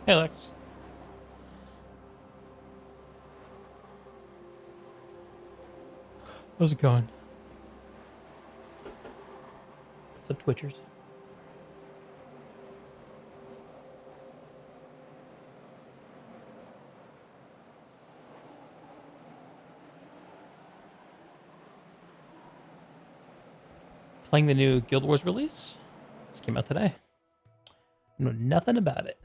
Hey, Lex. How's it going? What's up, Twitchers? Playing the new Guild Wars release. This came out today. I know nothing about it.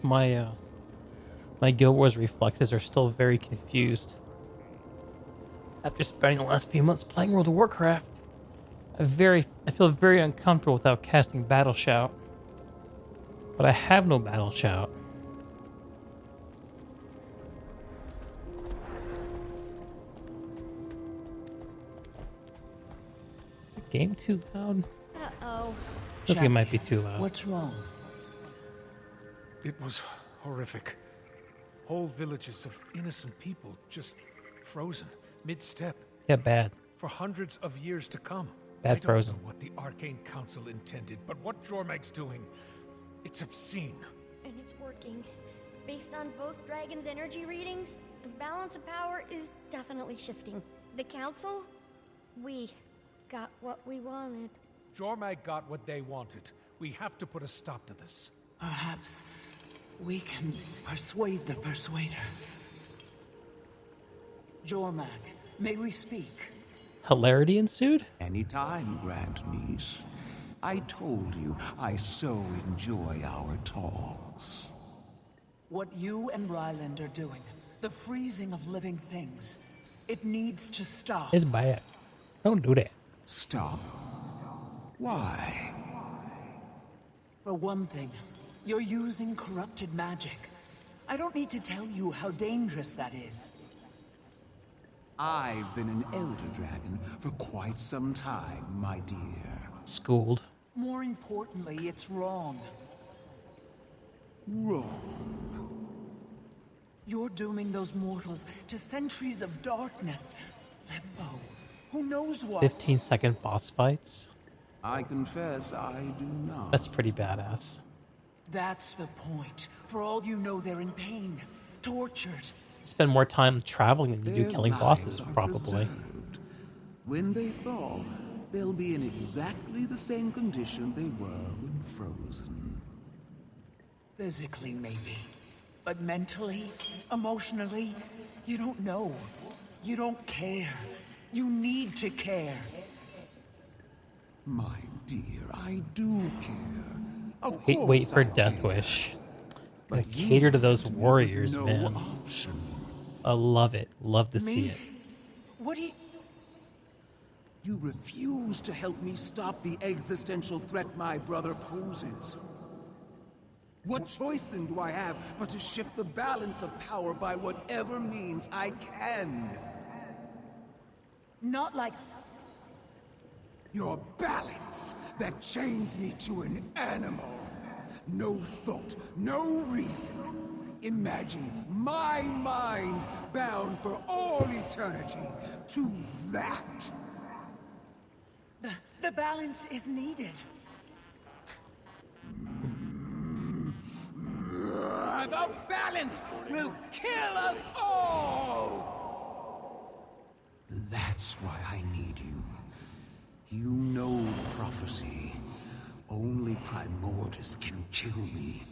My Guild Wars reflexes are still very confused. After spending the last few months playing World of Warcraft, I feel very uncomfortable without casting Battle Shout. But I have no Battle Shout. Is the game too loud? Uh-oh. I think it might be too loud. What's wrong? It was horrific. Whole villages of innocent people just frozen, mid-step, Yeah, bad. for hundreds of years to come. Bad I frozen. don't know what the Arcane Council intended, but what Jormag's doing, it's obscene. And it's working. Based on both Dragon's energy readings, the balance of power is definitely shifting. The Council? We got what we wanted. Jormag got what they wanted. We have to put a stop to this. Perhaps we can persuade the persuader. Jormag, may we speak? Hilarity ensued? Anytime, Grand Niece. I told you I so enjoy our talks. What you and Ryland are doing, the freezing of living things, it needs to stop. It's bad. Don't do that. Stop. Why? For one thing, you're using corrupted magic. I don't need to tell you how dangerous that is. I've been an Elder Dragon for quite some time, my dear. Schooled. More importantly, it's wrong. Wrong. You're dooming those mortals to centuries of darkness, limbo, who knows what? 15-second boss fights? I confess I do not. That's pretty badass. That's the point. For all you know, they're in pain, tortured. Spend more time traveling than you do Their killing lives bosses, are probably. preserved. When they thaw, they'll be in exactly the same condition they were when frozen. Physically, maybe. But mentally, emotionally, you don't know. You don't care. You need to care. My dear, I do care. Of Wait, course wait for I Death care. Wish. Gotta But you cater to those left me with warriors, no man. option. I love it. Love to see Me? it. What do you... You refuse to help me stop the existential threat my brother poses. What choice then do I have but to shift the balance of power by whatever means I can? Not like... Your balance that chains me to an animal. No thought, no reason. Imagine my mind bound for all eternity to that. The balance is needed. The balance will kill us all! That's why I need you. You know the prophecy. Only Primordus can kill me.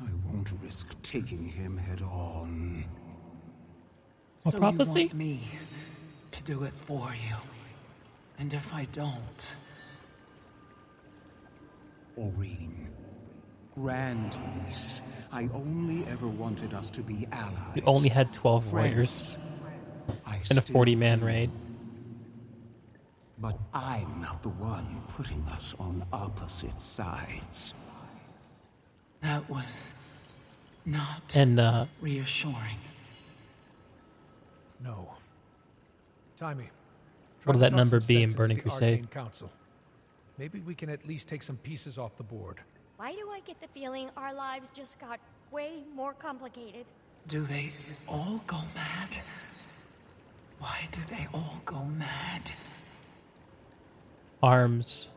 I won't risk taking him head on. A So prophecy? you want me to do it for you. And if I don't... Aurene, Grand Niece, I only ever wanted us to be allies. We only had 12 warriors friends. I in a still 40-man do. raid. But I'm not the one putting us on opposite sides. That was not And reassuring. No. Timmy. what will try to that talk number some be in sense into Burning the Crusade? Arcane Council. Maybe we can at least take some pieces off the board. Why do I get the feeling our lives just got way more complicated? Do they all go mad? Why do they all go mad? Arms.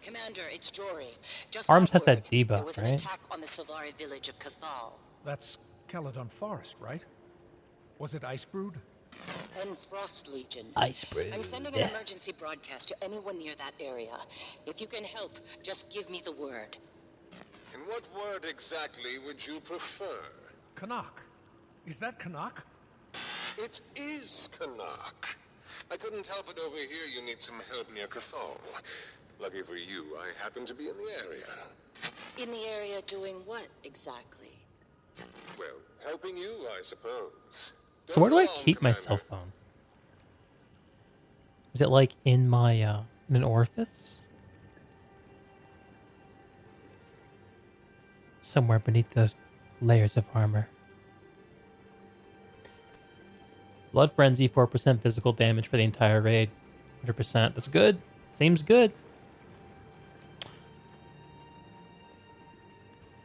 Commander, it's Jory. Just Arms got has that word. debuff, There was an right? attack on the Solari village of Cathal. That's Caledon Forest, right? Was it Icebrood? And Frost Legion. Icebreaker. I'm sending an emergency broadcast to anyone near that area. If you can help, just give me the word. And what word exactly would you prefer? Canuck. Is that Canuck? It is Canuck. I couldn't help it over here you need some help near Cathal. Lucky for you, I happen to be in the area. In the area doing what exactly? Well, helping you, I suppose. So where do I Don't go keep on, my Commander. cell phone? Is it like in my in an orifice? Somewhere beneath those layers of armor. Blood Frenzy, 4% physical damage for the entire raid. 100%. That's good. Seems good.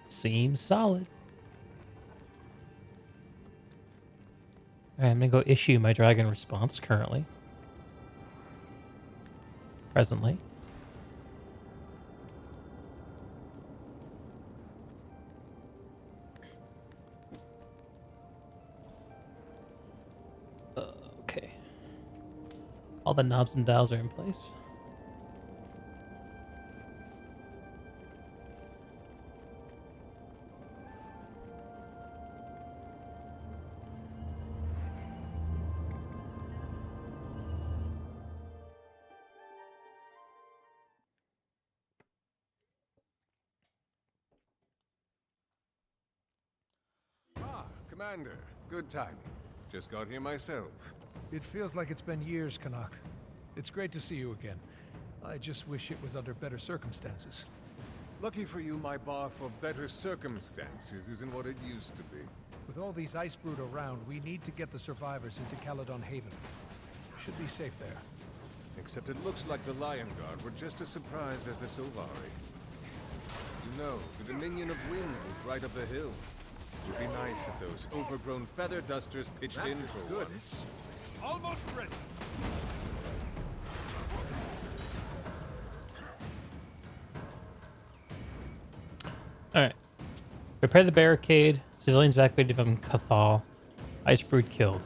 Seems solid. Alright, I'm gonna go issue my dragon response currently. Presently. Okay. All the knobs and dials are in place. Ah, Commander. Good timing. Just got here myself. It feels like it's been years, Canuck. It's great to see you again. I just wish it was under better circumstances. Lucky for you, my bar for better circumstances isn't what it used to be. With all these Icebrood around, we need to get the survivors into Caledon Haven. Should be safe there. Except it looks like the Lion Guard were just as surprised as the Sylvari. You know, the Dominion of Winds is right up the hill. Would be nice if those overgrown feather dusters pitched in for good. once. Almost ready. Alright. Repair the barricade. Civilians evacuated from Cathal. Icebrood killed.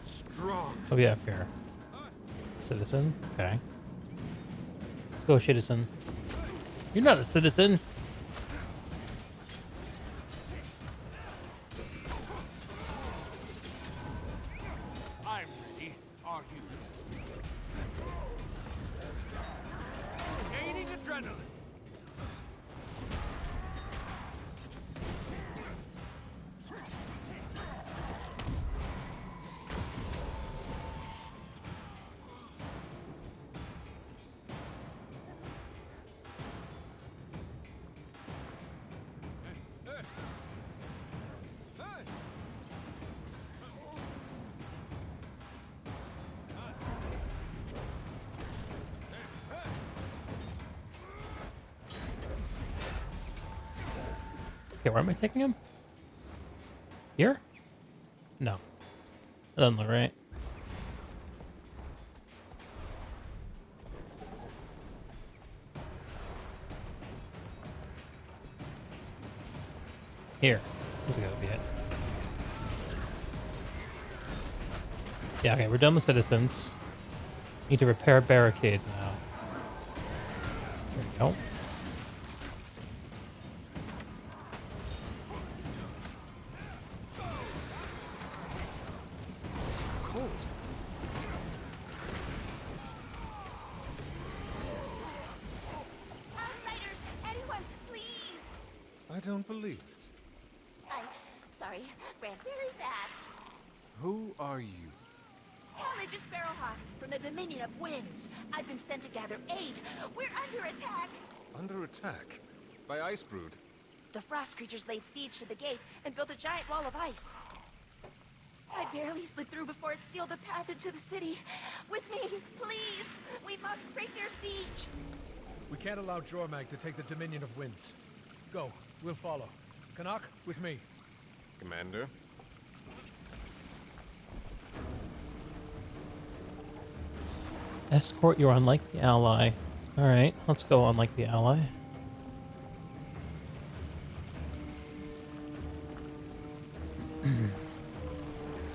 Strong. Oh yeah, fair. Citizen? Okay. Let's go, citizen. You're not a citizen! I'm ready. Are you? Gaining adrenaline. Okay, where am I taking him? Here? No. That doesn't look right. Here. This is gonna be it. Yeah, okay, we're done with citizens. Need to repair barricades now. There we go. So cold. Outsiders! Anyone, please! I don't believe it. I sorry. Ran very fast. Who are you? Religious Sparrowhawk from the Dominion of Winds. I've been sent to gather aid. We're under attack. Under attack? By Ice Brood? The frost creatures laid siege to the gate and built a giant wall of ice. I barely slipped through before it sealed the path into the city. With me, please. We must break their siege. We can't allow Jormag to take the Dominion of Winds. Go, we'll follow. Canuck, with me. Commander? Escort your unlikely ally. Alright, let's go unlikely ally.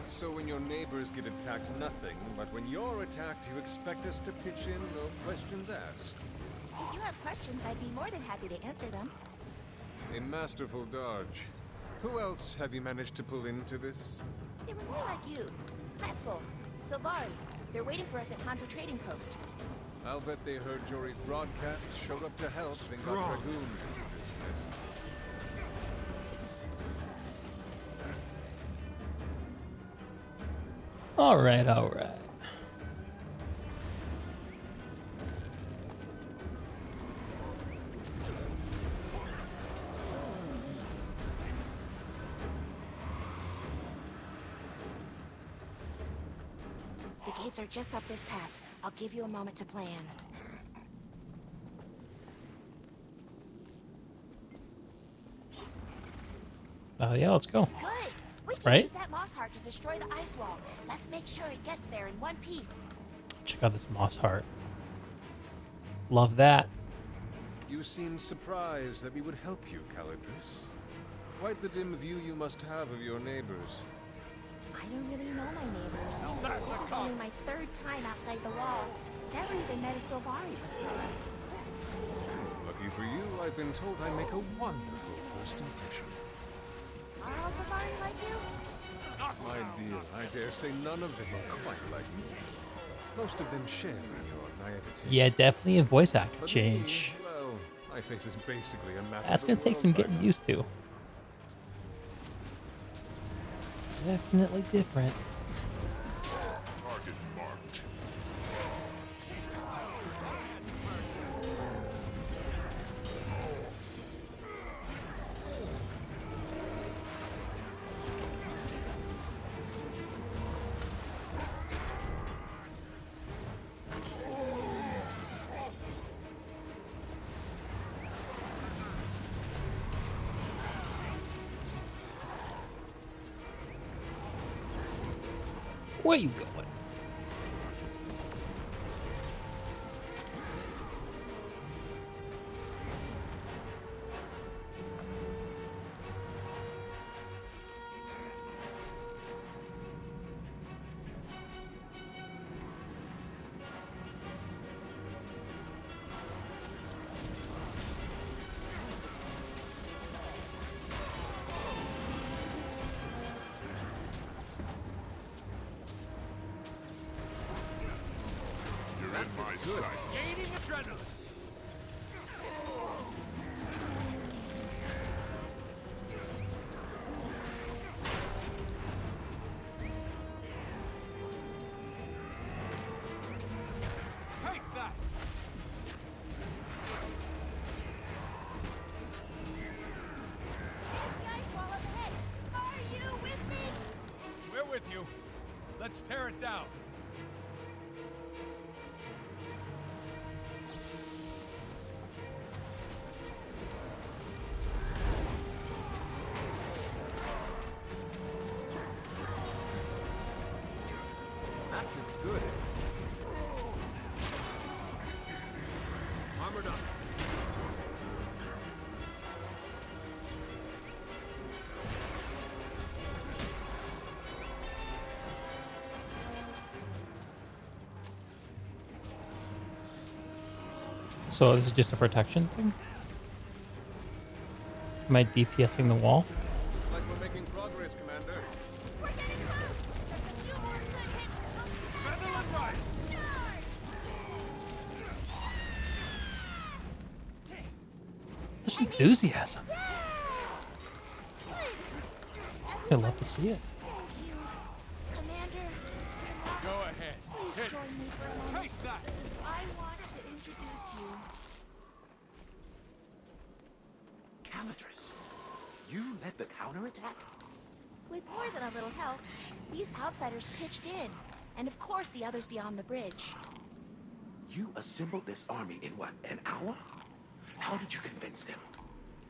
So when your neighbors get attacked, nothing. But when you're attacked, you expect us to pitch in, no questions asked. If you have questions, I'd be more than happy to answer them. A masterful dodge. Who else have you managed to pull into this? They were more like you. Platfolk, Silvari. They're waiting for us at Hanto Trading Post. I'll bet they heard Jory's broadcast, showed up to help, then got dragooned into business. Alright, alright. The gates are just up this path. I'll give you a moment to plan. Yeah, let's go. Good! We can Right? use that moss heart to destroy the ice wall. Let's make sure it gets there in one piece. Check out this moss heart. Love that. You seemed surprised that we would help you, Calidris. Quite the dim view you must have of your neighbors. I don't really know my neighbors. This is only my third time outside the walls. Never even met a Silvari before. Lucky for you, I've been told I make a wonderful first impression. Are all Silvari like you? My dear, I dare say none of them are quite like me. Most of them share in your naivete. Yeah, definitely a voice actor But change. me, well, my face is basically a map That's of the gonna take world some by getting now. used to. Definitely different. Target marked. Where you going? Good. Gaining adrenaline. Take that. There's the ice wall up ahead. Are you with me? We're with you. Let's tear it down. That fits good. Armored up. So this is just a protection thing? Am I DPSing the wall? Looks like we're making progress, Commander. We're getting close. Just a few more good hits. Adrenaline rush. Such enthusiasm. Yes! Good. I'd love to see it. You, Commander, Go ahead. please join me for a moment. Take that! I want to introduce you. Calidris, you led the counterattack? With more than a little help, these outsiders pitched in. And of course the others beyond the bridge. You assembled this army in what, an hour? How did you convince them?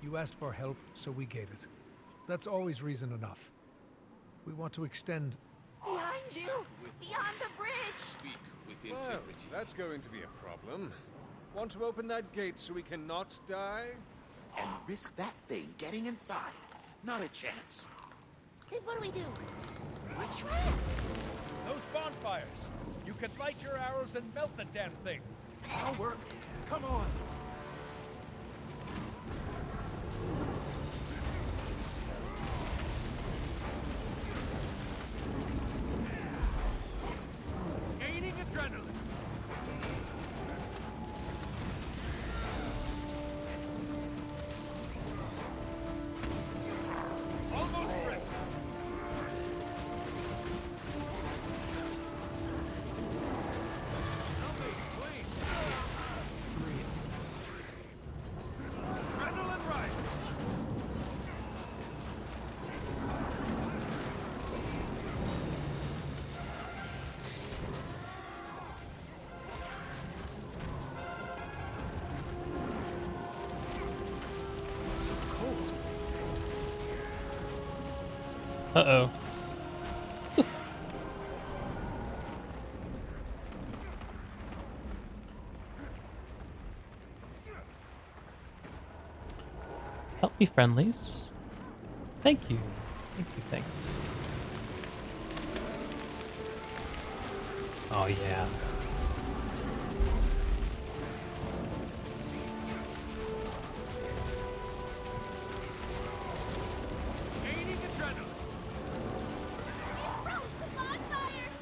You asked for help, so we gave it. That's always reason enough. We want to extend... Behind you! Beyond the bridge! Speak with integrity. Well, that's going to be a problem. Want to open that gate so we cannot die? And risk that thing getting inside? Not a chance. Then what do? We're trapped! Those bonfires! You can light your arrows and melt the damn thing! That'll work. Come on! Gaining adrenaline! Almost ready! Please! Adrenaline rising! So cold. Uh-oh. Help me, friendlies. Thank you. Thank you, thank you. Oh, yeah. Gaining adrenaline! Broke the bonfires!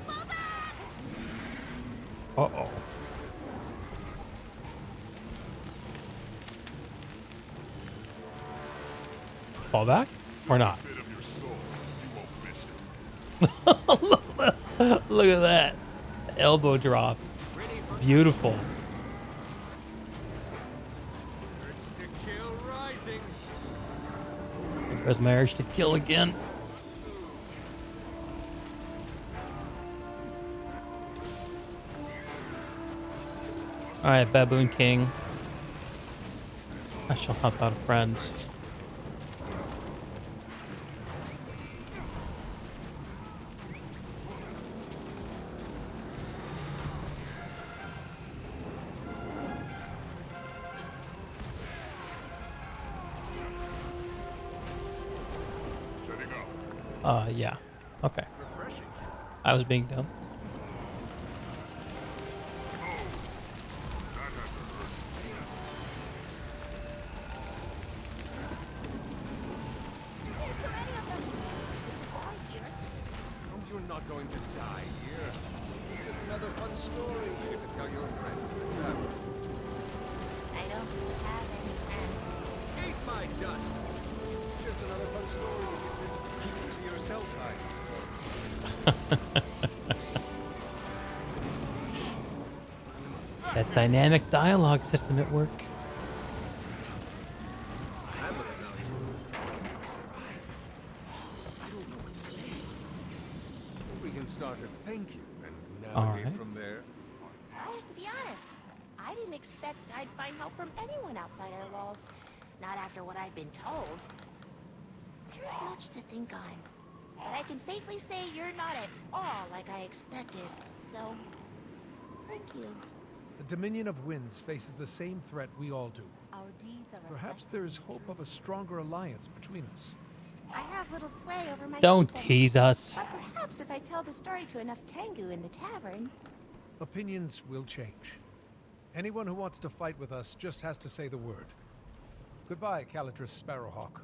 Fall back! Uh-oh. Fall back? Or not? Look at that. Elbow drop. Beautiful. Urge to kill rising. There's my urge to kill again. Alright, Baboon King. I shall help out friends. Yeah. Okay. Refreshing. I was being dumb. There's so many of them! Why, dear? Oh, you're not going to die here. This is just another fun story you get to tell your friends in the tavern. I don't have any friends. Eat my dust! Just another fun story you get to keep to yourself, I suppose. That dynamic dialogue system at work. That looks valuable. I don't know what to say. We can start at thank you and All navigate right. from there. Oh, to be honest, I didn't expect I'd find help from anyone outside our walls. Not after what I've been told. There's much to think on. But I can safely say you're not at all like I expected. So, thank you. The Dominion of Winds faces the same threat we all do. Our deeds are Perhaps there is hope of a stronger alliance between us. I have little sway over my Don't people. tease us. But perhaps if I tell the story to enough Tengu in the tavern. Opinions will change. Anyone who wants to fight with us just has to say the word. Goodbye, Calidris Sparrowhawk.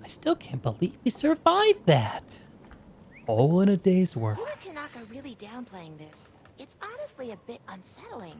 I still can't believe we survived that. All in a day's work. You and Kanaka are really downplaying this. It's honestly a bit unsettling.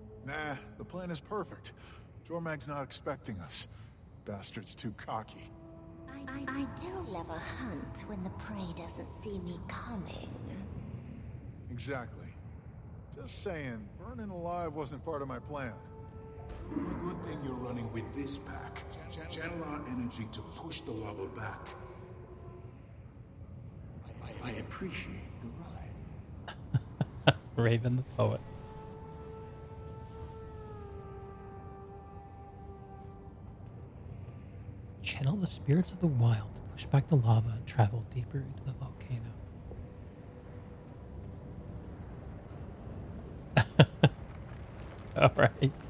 Nah, the plan is perfect. Jormag's not expecting us. Bastard's too cocky. I do love a hunt when the prey doesn't see me coming. Exactly. Just saying, burning alive wasn't part of my plan. Good thing you're running with this pack. Channel our energy to push the lava back. I appreciate the ride. Raven the poet. Channel the spirits of the wild to push back the lava and travel deeper into the volcano. All right.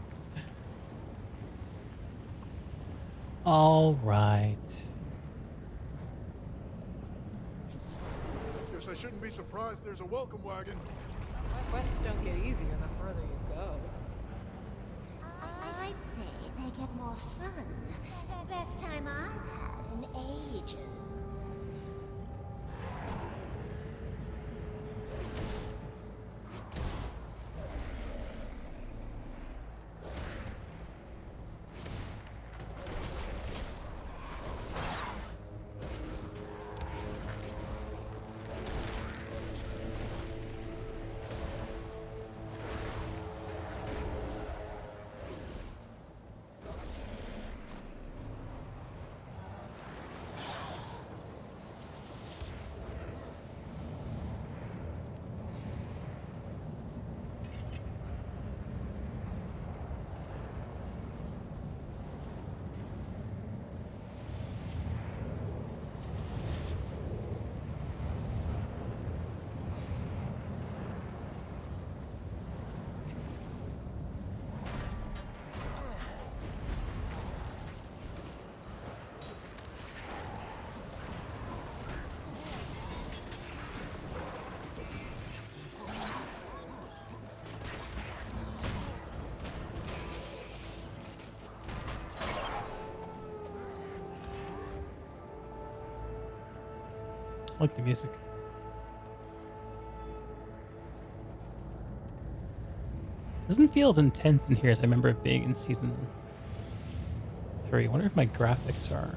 All right. Guess I shouldn't be surprised there's a welcome wagon. Quests don't get easier the further you go. I'd say they get more fun. Best time I've had in ages. I like the music. Doesn't feel as intense in here as I remember it being in season 3. I wonder if my graphics are.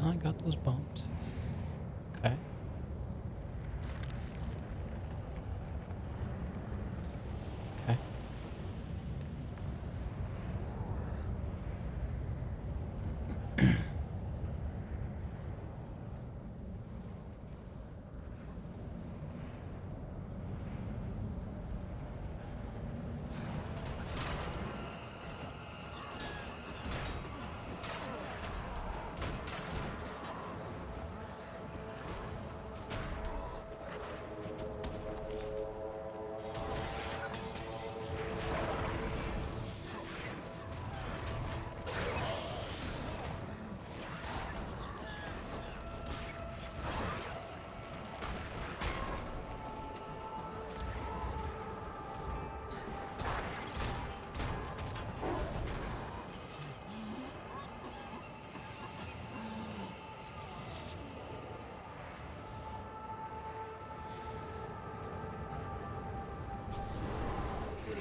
Oh, I got those bumped. Okay. Okay.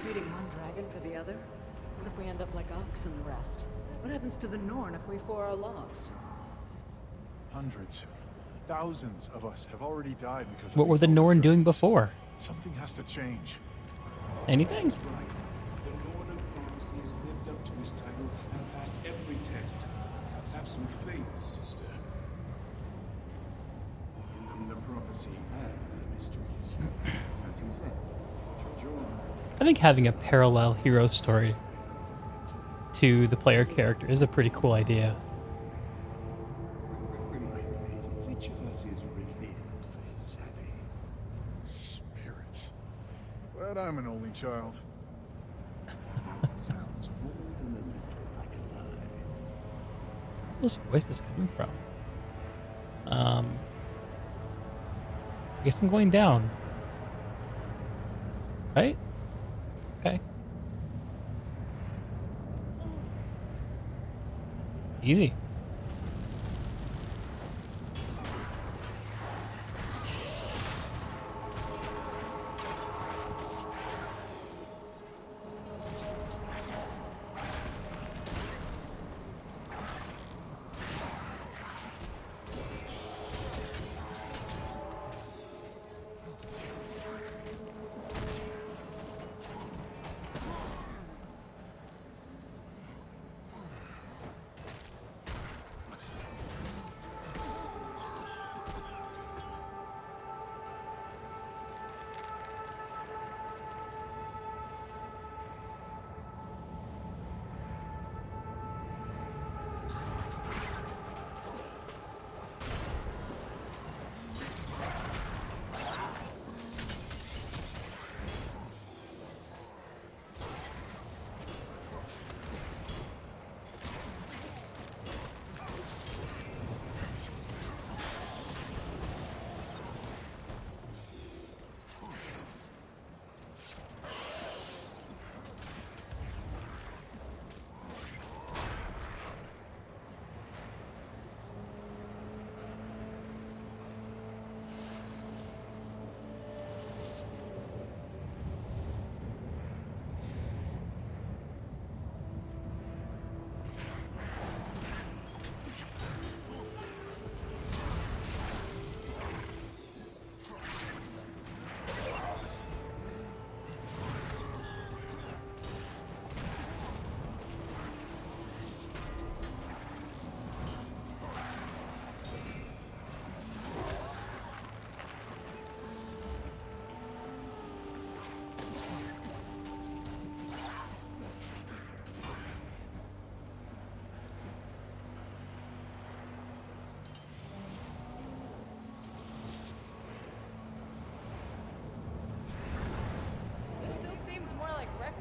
Treating one dragon for the other? What if we end up like Ox and the rest? What happens to the Norn if we four are lost? Hundreds, thousands of us have already died because What of were these the Norn doing dragons. before? Something has to change. Anything? That's right. The Lord of Prophecy has lived up to his title and passed every test. Have some faith, sister. In the prophecy and the mysteries. As he said, I think having a parallel hero story to the player character is a pretty cool idea. remind me, which of us is revered for his savvy? Spirits. Glad I'm an only child. That sounds more than a little like a lie. Where are those voices coming from? I guess I'm going down. Right? Okay. Easy.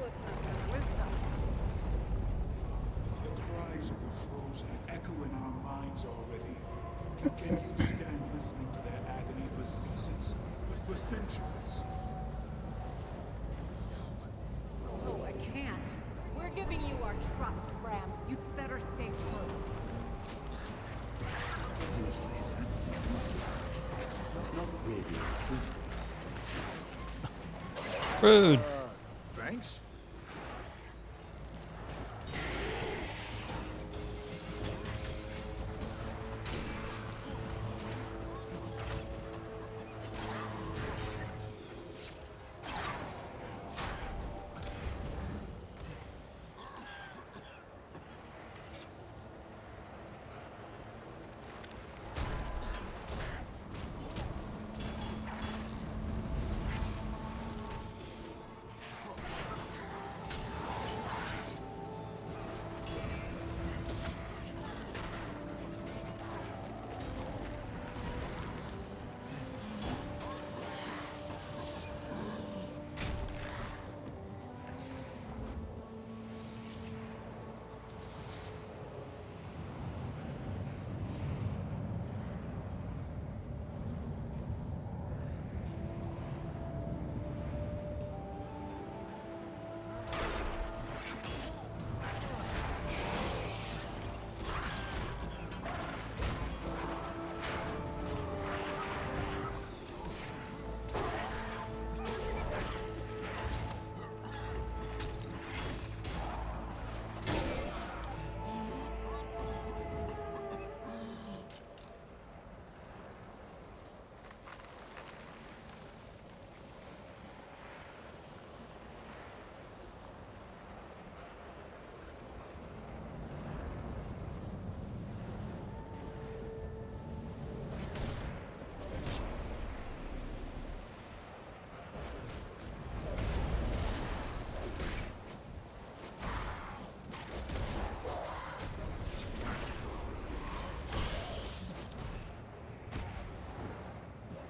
helplessness and wisdom. The cries of the frozen echo in our minds already. Can you stand listening to their agony for seasons? For centuries? No, I can't. We're giving you our trust, Bram. You'd better stay true. Honestly, that's the easy part. It's not really Rude. Thanks?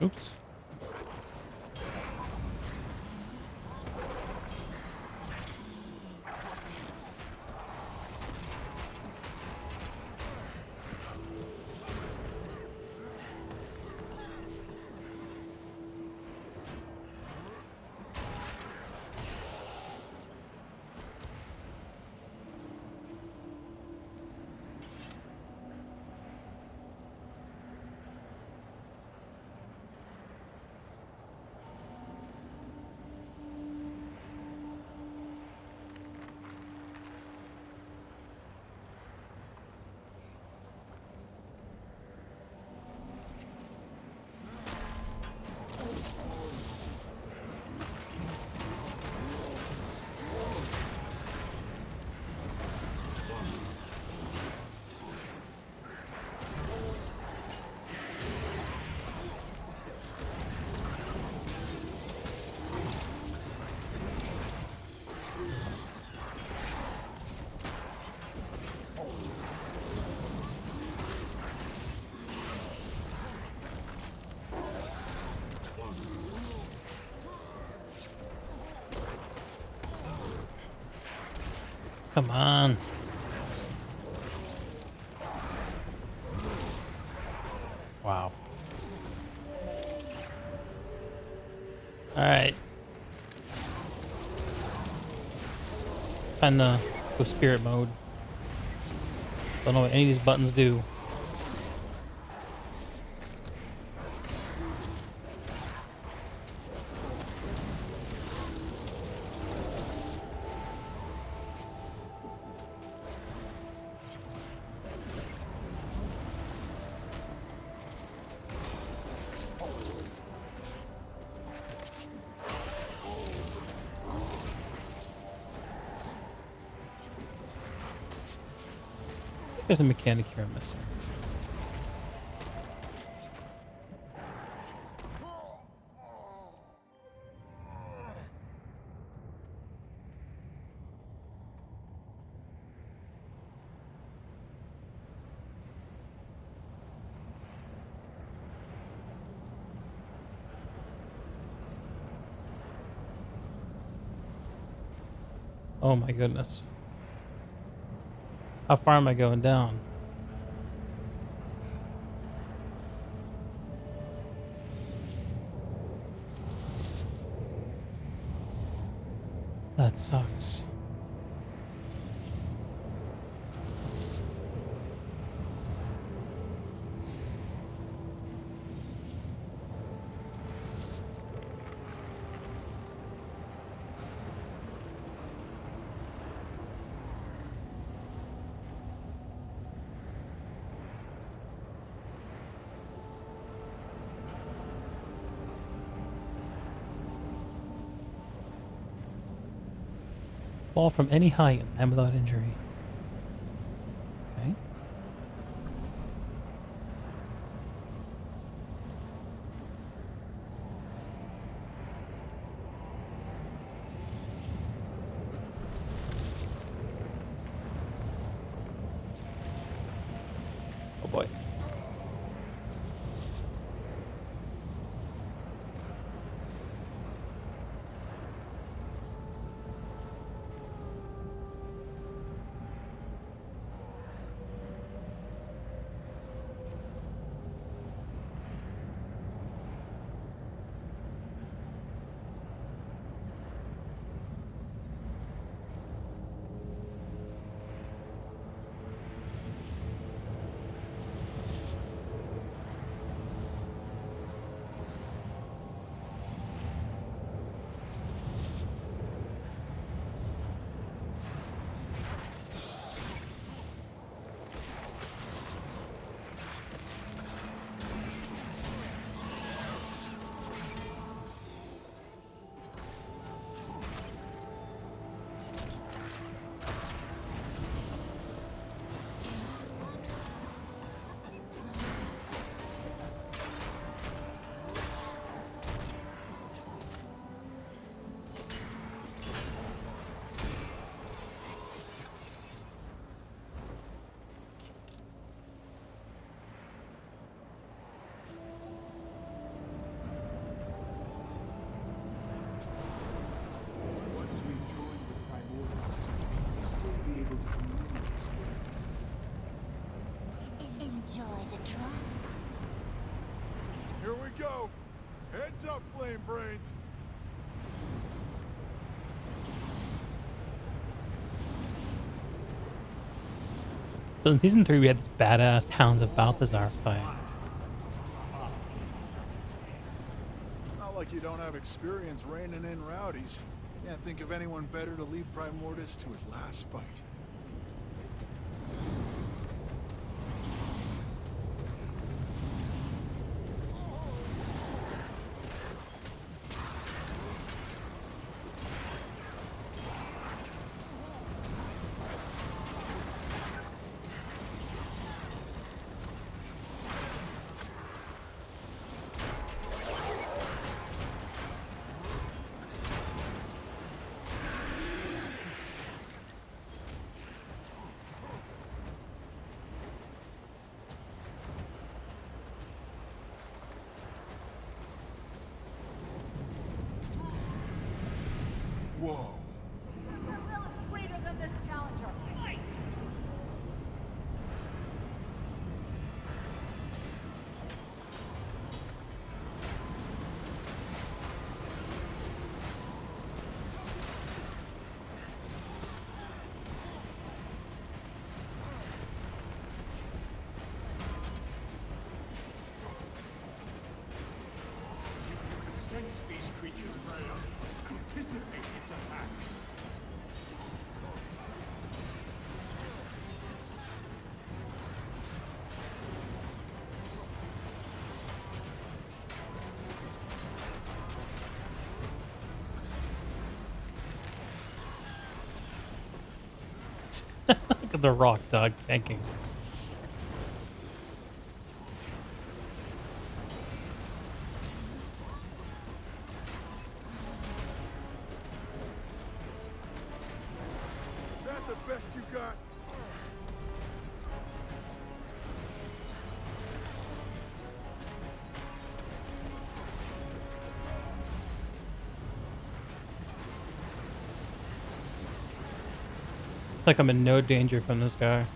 Oops. Come on. Wow. All right. Time to go spirit mode. Don't know what any of these buttons do. There's a mechanic here I'm missing. Oh my goodness. How far am I going down? That sucks. Fall from any height and without injury. Okay. Oh boy. Once we join with Primordus, we'll still be able to commune with his word. Enjoy the drop. Here we go. Heads up, flame brains. So in season 3, we had this badass Hounds of Balthazar fight. Not like you don't have experience reining in rowdies. Can't think of anyone better to lead Primordus to his last fight. Whoa. Your will is greater than this challenger. Fight! You can sense these creatures, Freya. Anticipate its attack. Look at the rock dog tanking. That the best you got? like I'm in no danger from this guy.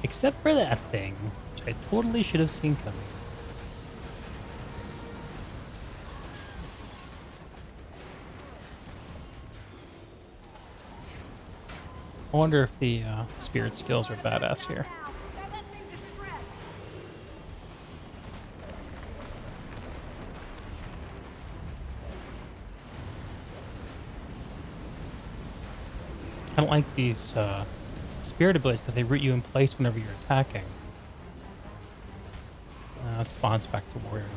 Except for that thing, which I totally should have seen coming. I wonder if the spirit skills are badass here. I don't like these spirit abilities because they root you in place whenever you're attacking. That spawns back to warrior mode.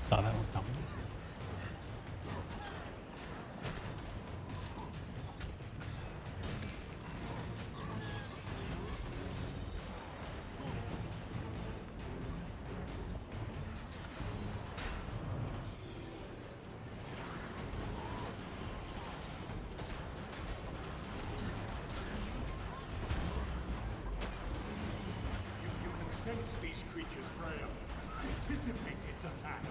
Saw that one coming. You can sense these creatures, Brahm. Anticipate its attack.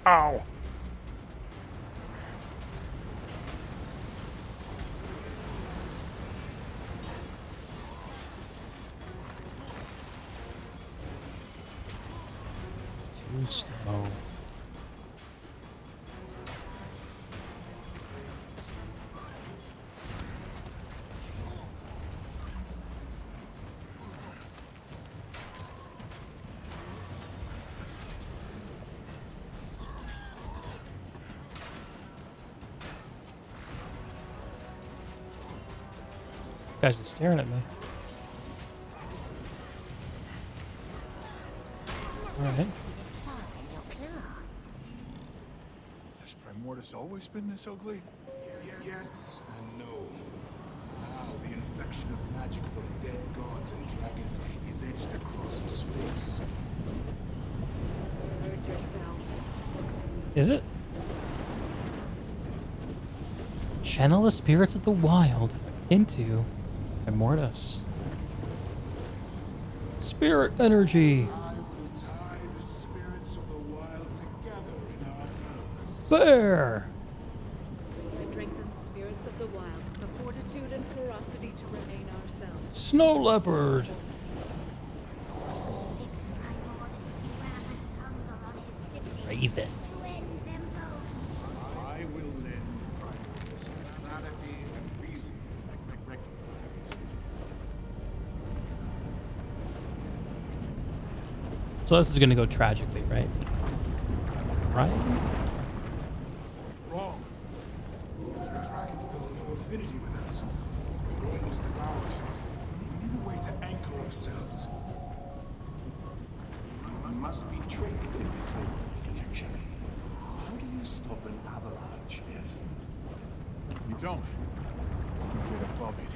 Ow! Too slow. Guys are staring at me. Alright. Has Primordius always been this ugly? Yes and no. Now the infection of magic from dead gods and dragons is etched across his face. Hurt yourselves. Is it? Channel the spirits of the wild into Immortus. Spirit energy. I will tie the spirits of the wild together in our purpose. Bear. Strengthen the spirits of the wild, the fortitude and ferocity to remain ourselves. Snow leopard. Raven. I will lend Primordius clarity and reason that recognizes his. So this is gonna go tragically, right? Right? Wrong. The dragon felt no affinity with us. We were almost devoured. We need a way to anchor ourselves. We must be tricked into claiming the connection. How do you stop an avalanche, yes? We don't. We get above it.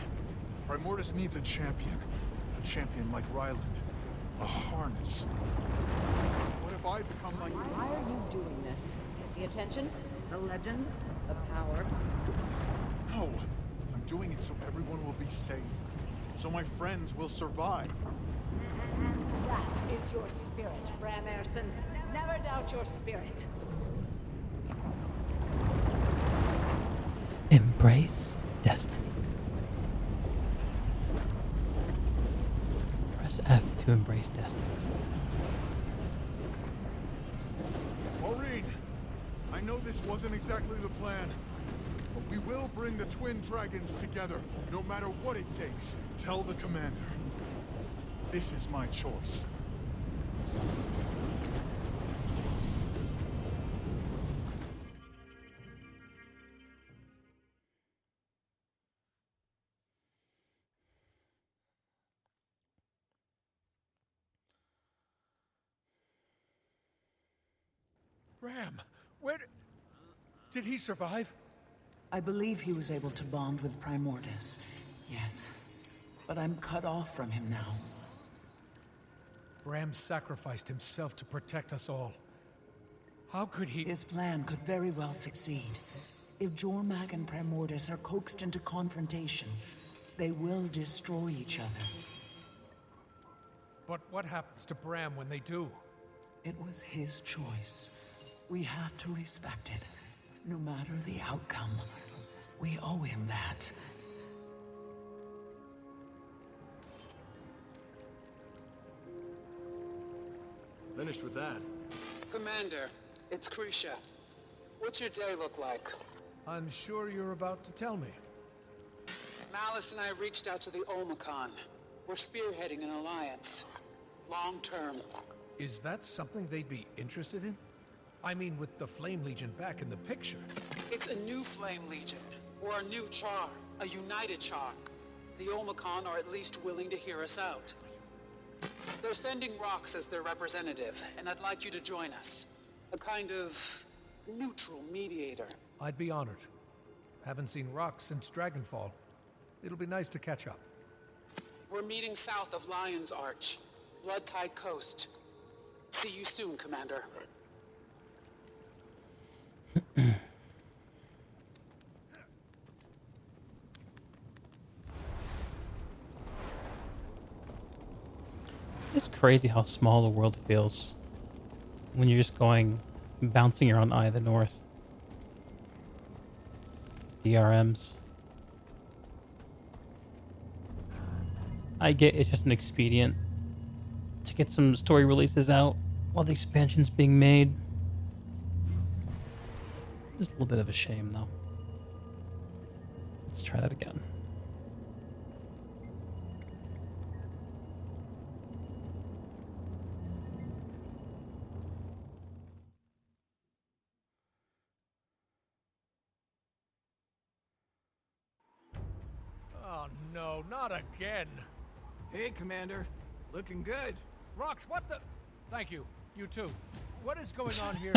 Primordius needs a champion. A champion like Ryland. A harness. What if I become like... Why are you doing this? The attention? The legend? The power? No. I'm doing it so everyone will be safe. So my friends will survive. And that is your spirit, Bram Erson. Never doubt your spirit. Embrace destiny. Press F to embrace destiny. Maureen, I know this wasn't exactly the plan, but we will bring the twin dragons together, no matter what it takes. Tell the commander. This is my choice. Bram, where did he survive? I believe he was able to bond with Primordus, yes. But I'm cut off from him now. Bram sacrificed himself to protect us all. How could he— His plan could very well succeed. If Jormak and Primordus are coaxed into confrontation, they will destroy each other. But what happens to Bram when they do? It was his choice. We have to respect it. No matter the outcome, we owe him that. Finished with that. Commander, it's Krisha. What's your day look like? I'm sure you're about to tell me. Malice and I reached out to the Omicron. We're spearheading an alliance. Long term. Is that something they'd be interested in? I mean, with the Flame Legion back in the picture. It's a new Flame Legion, or a new Char, a united Char. The Omicron are at least willing to hear us out. They're sending Rox as their representative, and I'd like you to join us. A kind of neutral mediator. I'd be honored. Haven't seen Rox since Dragonfall. It'll be nice to catch up. We're meeting south of Lion's Arch, Bloodtide Coast. See you soon, Commander. It's crazy how small the world feels when you're just bouncing around Eye of the North. DRMs. I get it's just an expedient to get some story releases out while the expansion's being made. Just a little bit of a shame, though. Let's try that again. Oh no, not again. Hey, Commander. Looking good. Rox, what the— Thank you. You too. What is going on here?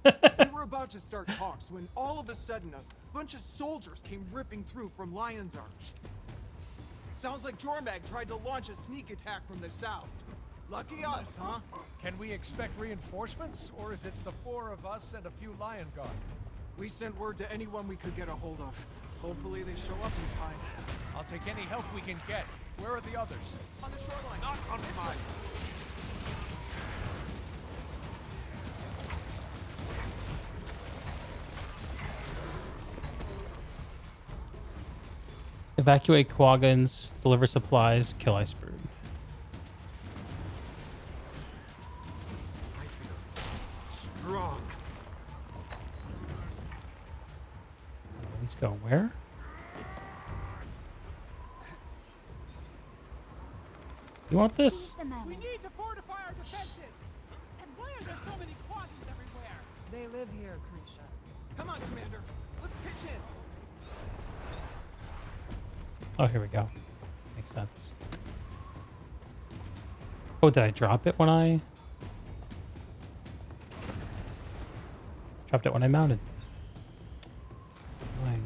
We were about to start talks when all of a sudden a bunch of soldiers came ripping through from Lion's Arch. Sounds like Jormak tried to launch a sneak attack from the south. Lucky us, huh? Can we expect reinforcements, or is it the four of us and a few Lion Guard? We sent word to anyone we could get a hold of. Hopefully they show up in time. I'll take any help we can get. Where are the others? On the shoreline, not on mine. Evacuate Quaggins, deliver supplies, kill Icebird. I feel strong. He's going where? You want this? We need to fortify our defenses. And why are there so many Quaggies everywhere? They live here, Krisha. Come on, Commander. Let's pitch in. Oh, here we go. Makes sense. Oh, did I drop it when I... Dropped it when I mounted. Annoying.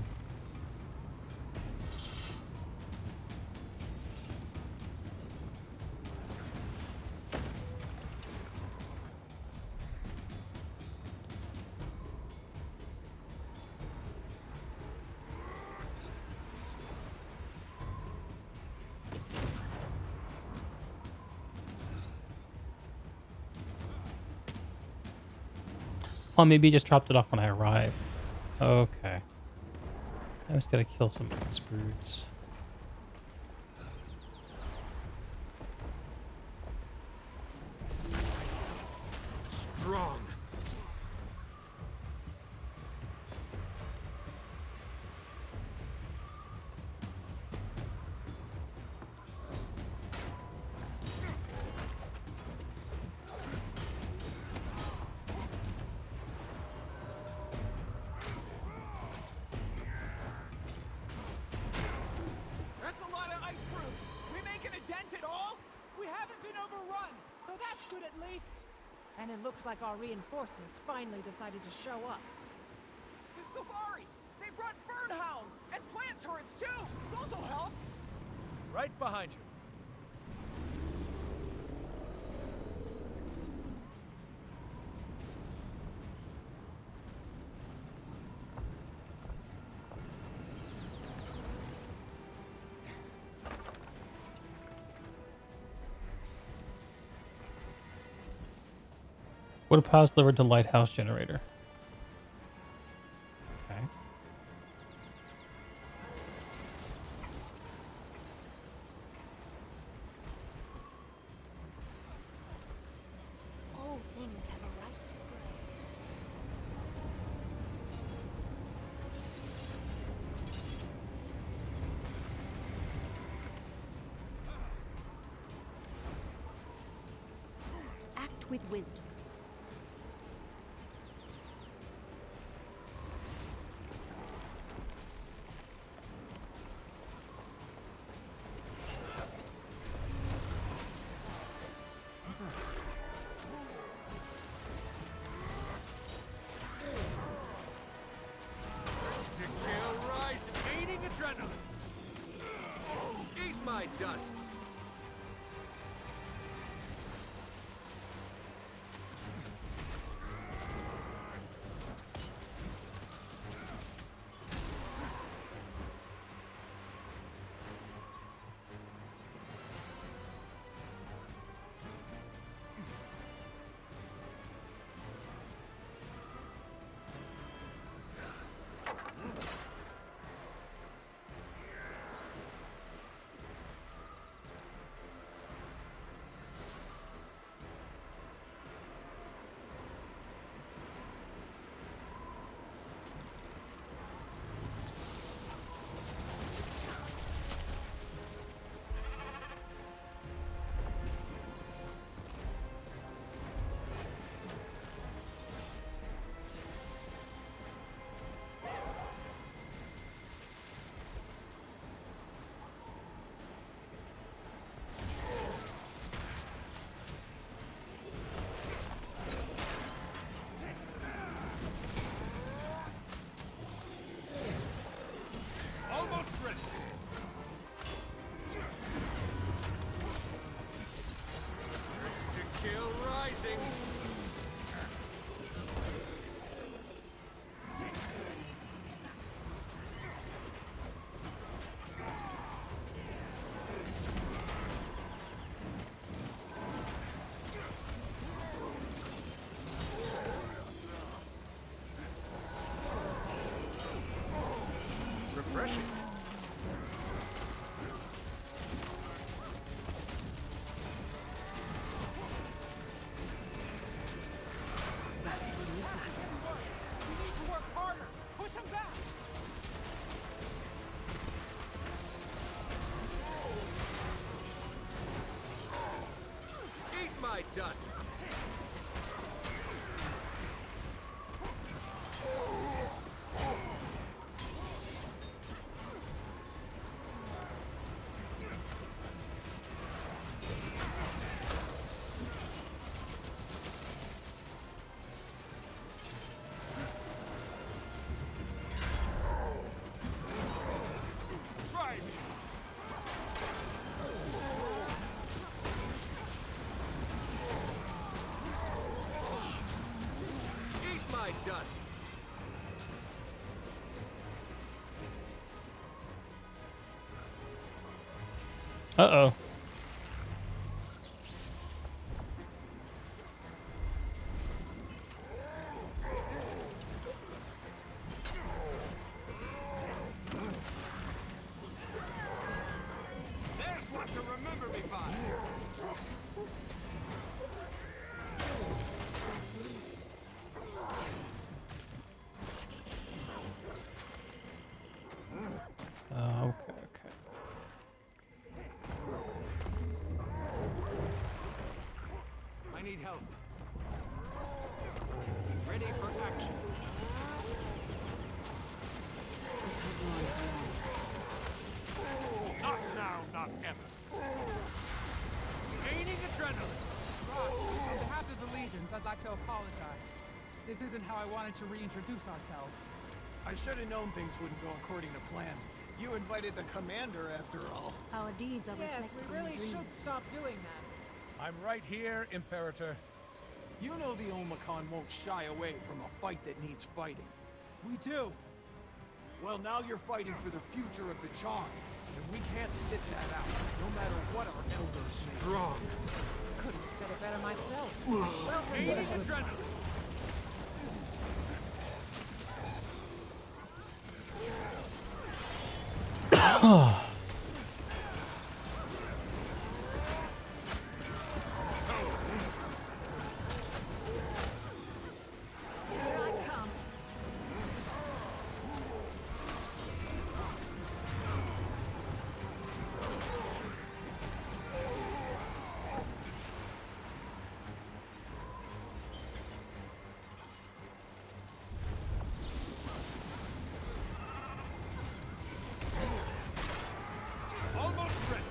Oh, maybe he just dropped it off when I arrived. Okay. I just gotta kill some sprues. Strong. That's a lot of ice brew. We making a dent at all? We haven't been overrun, so that's good at least. And it looks like our reinforcements finally decided to show up. The Sylvari! They brought burn hounds! And plant turrets, too! Those'll help! Right behind you. What a power's delivered to lighthouse generator. Okay. All things have a right to grow. Act with wisdom. To kill, rise, and aiding adrenaline. Eat my dust. Almost ready. Urge to kill rising. Refreshing. We need to work harder. Push them back. Eat my dust. Try me. Eat my dust. Uh-oh. There's what to remember me by. Okay, okay. This isn't how I wanted to reintroduce ourselves. I should have known things wouldn't go according to plan. You invited the commander, after all. Our deeds are Yes, reflected we really in the should dreams. stop doing that. I'm right here, Imperator. You know the Omicron won't shy away from a fight that needs fighting. We do. Well, now you're fighting for the future of the Charm, and we can't sit that out, no matter what our elders say. Strong. Couldn't have said it better myself. Welcome to the adrenaline. Almost ready.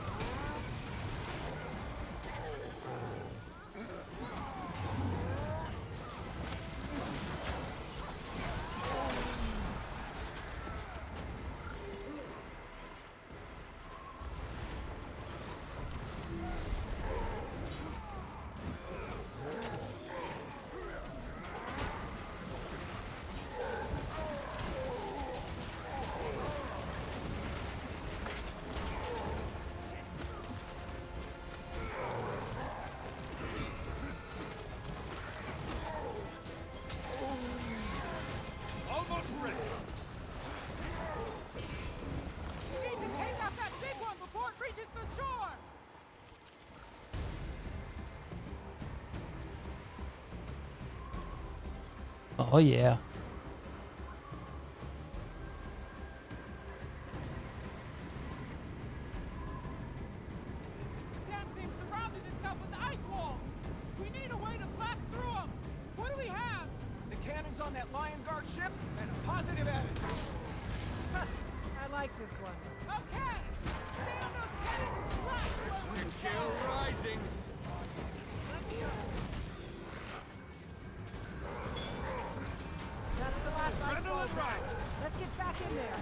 Almost ready. We need to take out that big one before it reaches the shore! Oh yeah. Damn thing surrounded itself with ice walls! We need a way to blast through them! What do we have? The cannons on that Lion Guard ship, and a positive attitude. I like this one. Okay! Stay on those cannons and blast through them! Kill rising. That's the last ice wall Adrenaline down. rising. Let's get back in there.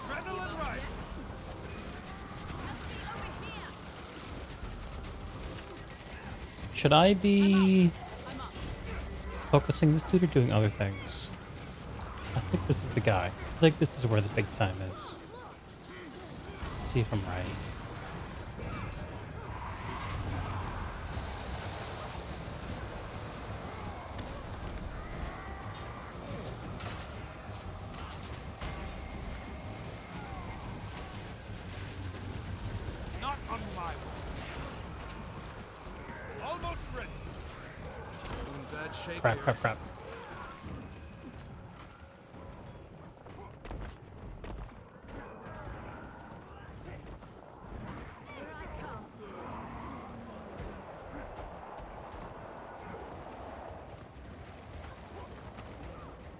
Adrenaline rising. Should I be focusing this dude or doing other things? I think this is the guy. I think this is where the big time is. Let's see if I'm right. Not on my watch. Almost ready. In bad shape Crap, here. crap, crap.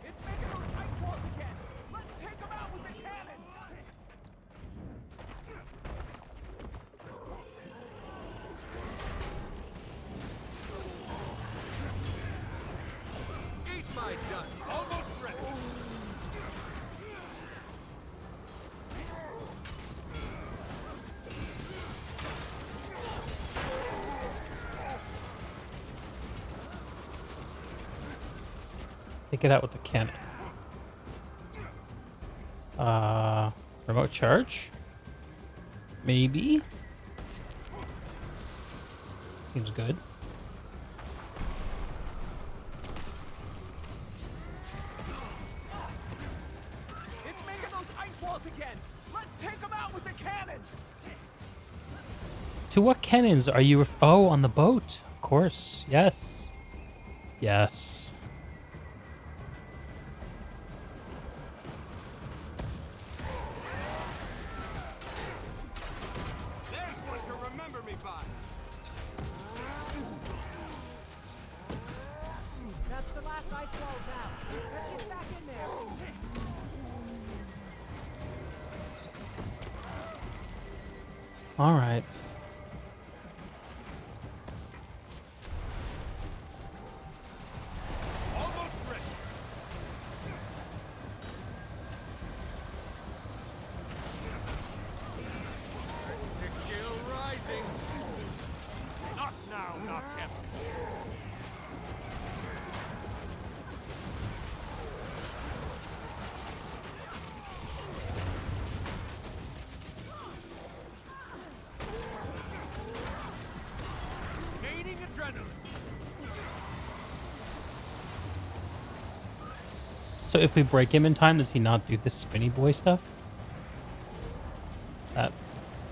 It's making those ice walls again! Let's take them out with the cannon! Eat my dust. Almost ready. Take it out with the cannon. Remote charge? Maybe? Seems good. It's making those ice walls again. Let's take them out with the cannons. To what cannons are you oh, on the boat. Of course. Yes. Yes. There's one to remember me by. All right. Almost ready. To kill rising. Not now, not ever. Gaining adrenaline. So if we break him in time, does he not do this spinny boy stuff? That.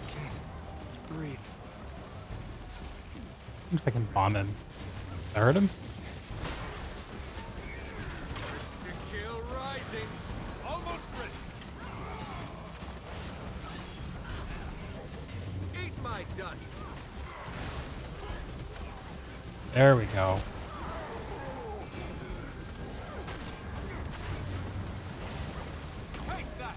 Can't breathe. If I can bomb him. I hurt him? To kill rising. Almost ready. Eat my dust. There we go. Take that.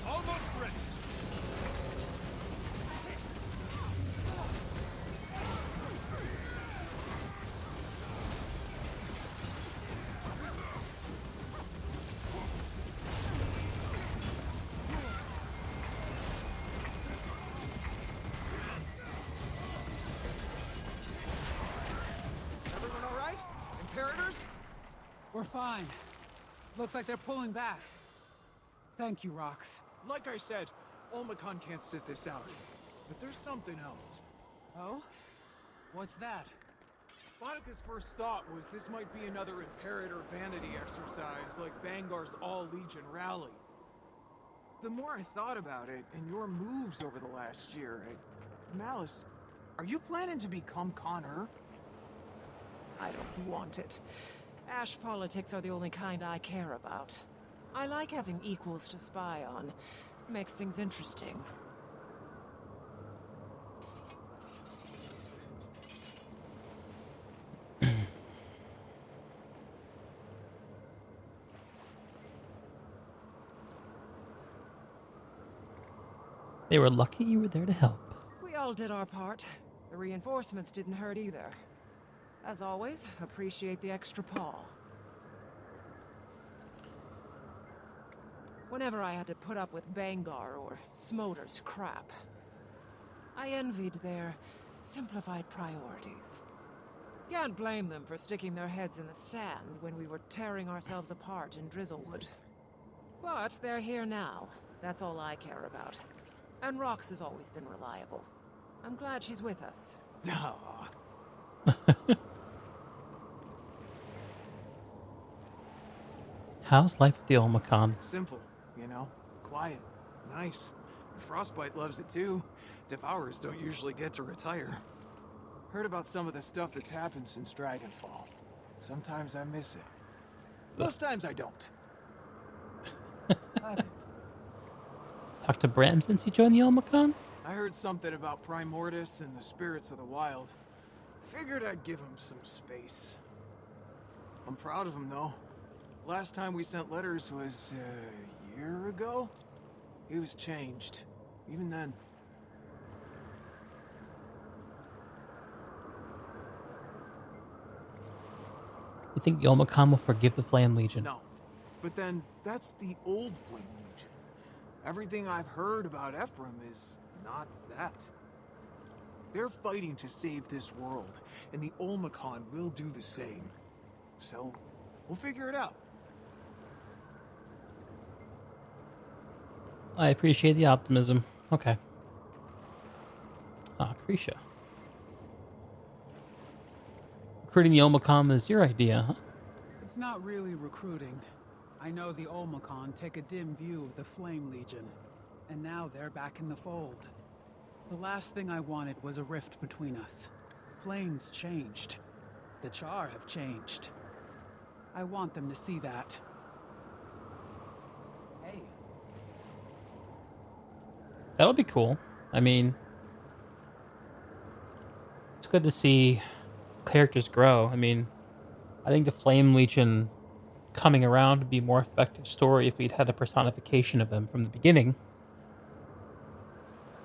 Almost ready. Everyone all right? Imperators? We're fine. Looks like they're pulling back. Thank you, Rox. Like I said, Olmecon can't sit this out. But there's something else. Oh? What's that? Monica's first thought was this might be another Imperator vanity exercise like Vanguard's All-Legion rally. The more I thought about it, and your moves over the last year, Malice, are you planning to become Connor? I don't want it. Ash politics are the only kind I care about. I like having equals to spy on. Makes things interesting. They were lucky you were there to help. We all did our part. The reinforcements didn't hurt either. As always, appreciate the extra paw. Whenever I had to put up with Bangar or Smolder's crap, I envied their simplified priorities. Can't blame them for sticking their heads in the sand when we were tearing ourselves apart in Drizzlewood. But they're here now. That's all I care about. And Rox has always been reliable. I'm glad she's with us. Aw. How's life with the Olmecon? Simple, you know? Quiet. Nice. Frostbite loves it too. Devourers don't usually get to retire. Heard about some of the stuff that's happened since Dragonfall. Sometimes I miss it. Most times I don't. Talked to Bram since he joined the Olmecon? I heard something about Primordius and the spirits of the wild. Figured I'd give him some space. I'm proud of him, though. Last time we sent letters was a year ago? He was changed. Even then. You think the Olmecon will forgive the Flame Legion? No. But then, that's the old Flame Legion. Everything I've heard about Ephraim is not that. They're fighting to save this world, and the Olmecon will do the same. So, we'll figure it out. I appreciate the optimism. Okay. Ah, Krisha. Recruiting the Olmecon is your idea, huh? It's not really recruiting. I know the Olmecon take a dim view of the Flame Legion, and now they're back in the fold. The last thing I wanted was a rift between us. Flames changed. The Char have changed. I want them to see that. Hey. That'll be cool. I mean, It's good to see characters grow. I mean, I think the Flame Legion coming around would be a more effective story if we'd had a personification of them from the beginning.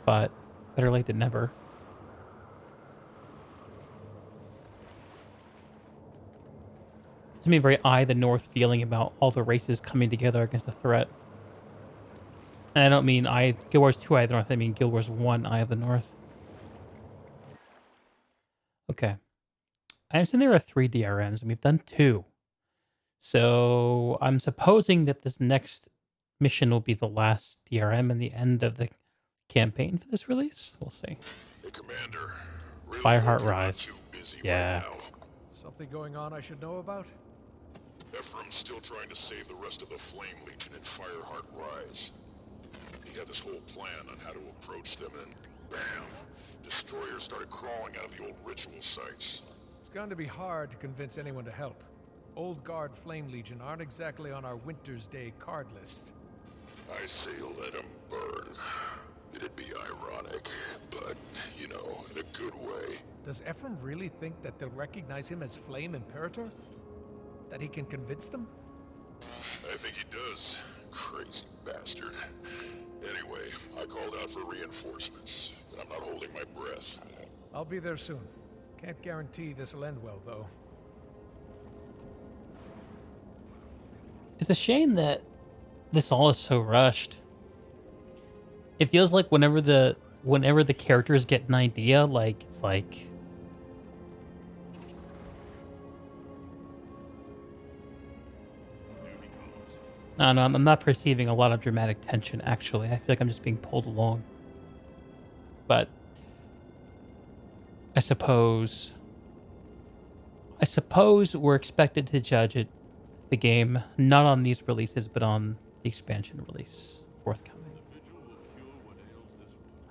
But better late than never. It's gonna be a very Eye of the North feeling about all the races coming together against a threat. And I don't mean Guild Wars 2 Eye of the North, I mean Guild Wars 1 Eye of the North. Okay. I understand there are 3 DRMs, and we've done 2. So I'm supposing that this next mission will be the last DRM and the end of the campaign for this release. We'll see. Hey, Commander. Really Fireheart hope you're not Rise. too busy Yeah. right now. Something going on I should know about? Ephraim's still trying to save the rest of the Flame Legion in Fireheart Rise. He had this whole plan on how to approach them, and bam! Destroyers started crawling out of the old ritual sites. It's going to be hard to convince anyone to help. Old Guard Flame Legion aren't exactly on our Winter's Day card list. I say let him burn. It'd be ironic, but, you know, in a good way. Does Ephraim really think that they'll recognize him as Flame Imperator? That he can convince them? I think he does. Crazy bastard. Anyway, I called out for reinforcements, but I'm not holding my breath. I'll be there soon. Can't guarantee this'll end well, though. It's a shame that this all is so rushed. It feels like whenever the characters get an idea, like it's like I don't know, I'm not perceiving a lot of dramatic tension actually. I feel like I'm just being pulled along. But I suppose we're expected to judge the game not on these releases but on the expansion release forthcoming.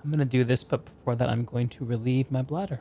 I'm going to do this, but before that I'm going to relieve my bladder.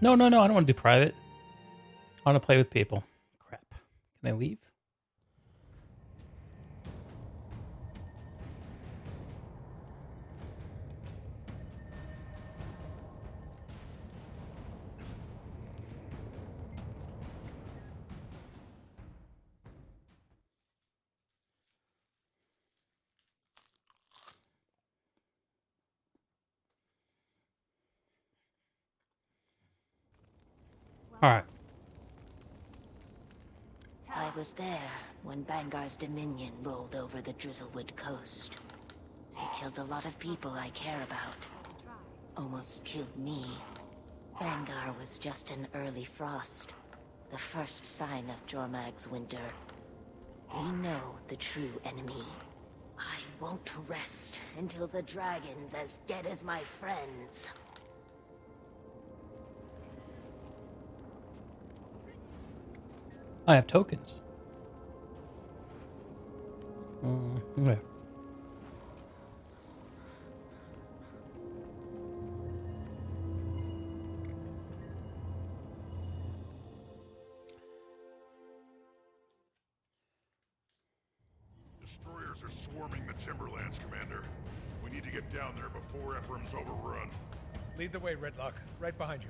No, I don't want to do private. I want to play with people. Crap. Can I leave? All right. I was there when Bangar's dominion rolled over the Drizzlewood coast. They killed a lot of people I care about. Almost killed me. Bangar was just an early frost. The first sign of Jormag's winter. We know the true enemy. I won't rest until the dragon's as dead as my friends. I have tokens. Okay. Destroyers are swarming the Timberlands, Commander. We need to get down there before Ephraim's overrun. Lead the way, Redlock. Right behind you.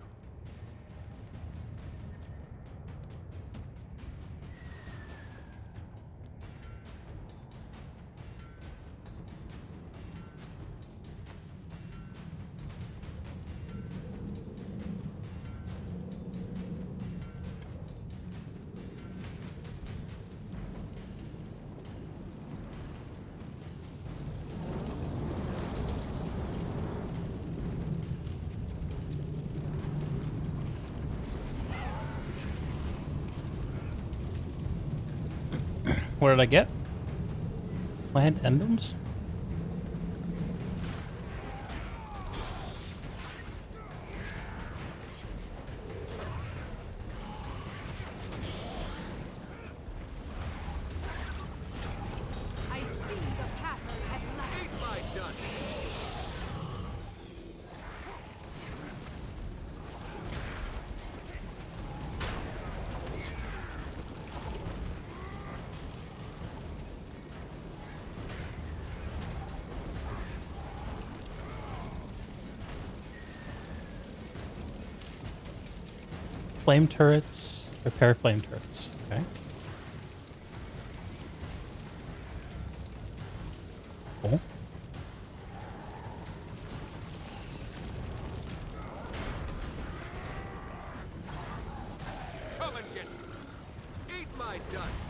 What did I get? Plant emblems? I see the pattern at last. Eat my dust. Flame turrets. Repair flame turrets. Okay. Cool. Come and get me. Eat my dust.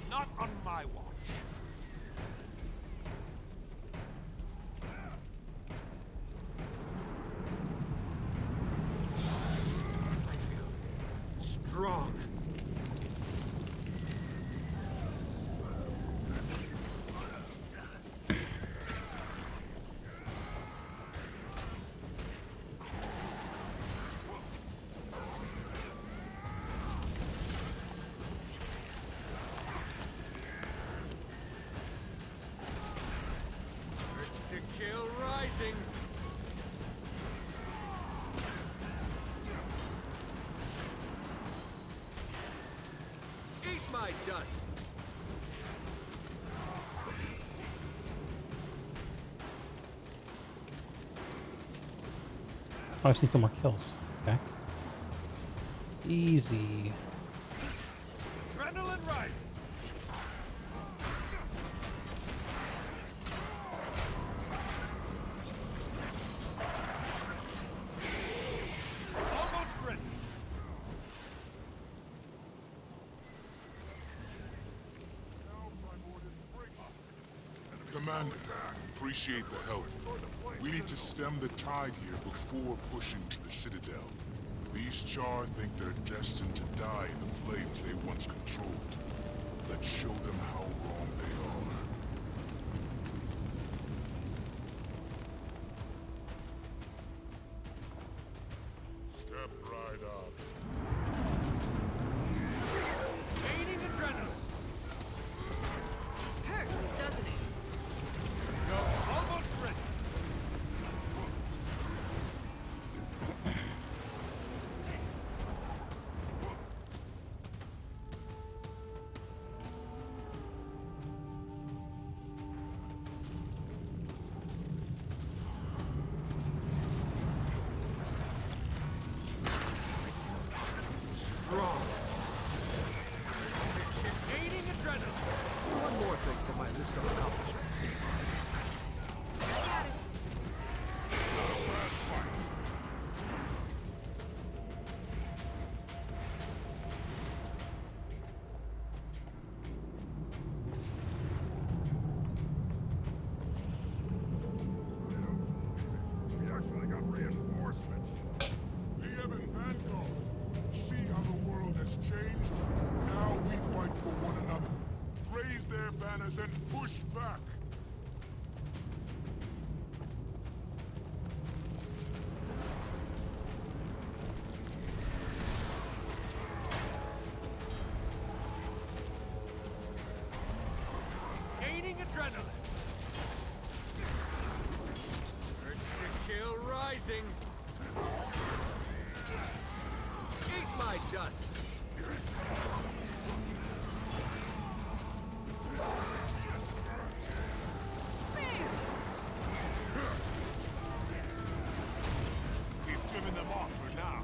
Not on my watch. Strong. Urge to kill rising. Eat my dust. Oh, I see some more kills. Okay. Easy. Adrenaline rising. Almost ready. Commander, appreciate the help. We need to stem the tide here before pushing to the Citadel. These Char think they're destined to die in the flames they once controlled. Let's show them how wrong they are. Step right up. Gaining adrenaline. Hurts, doesn't it? list of accomplishments. We actually got reinforcements. The Ebon Vanguard. See how the world has changed? Now we fight for one another. Raise their banners and push back. Gaining adrenaline. Urge to kill rising. Eat my dust. We've driven them off for now.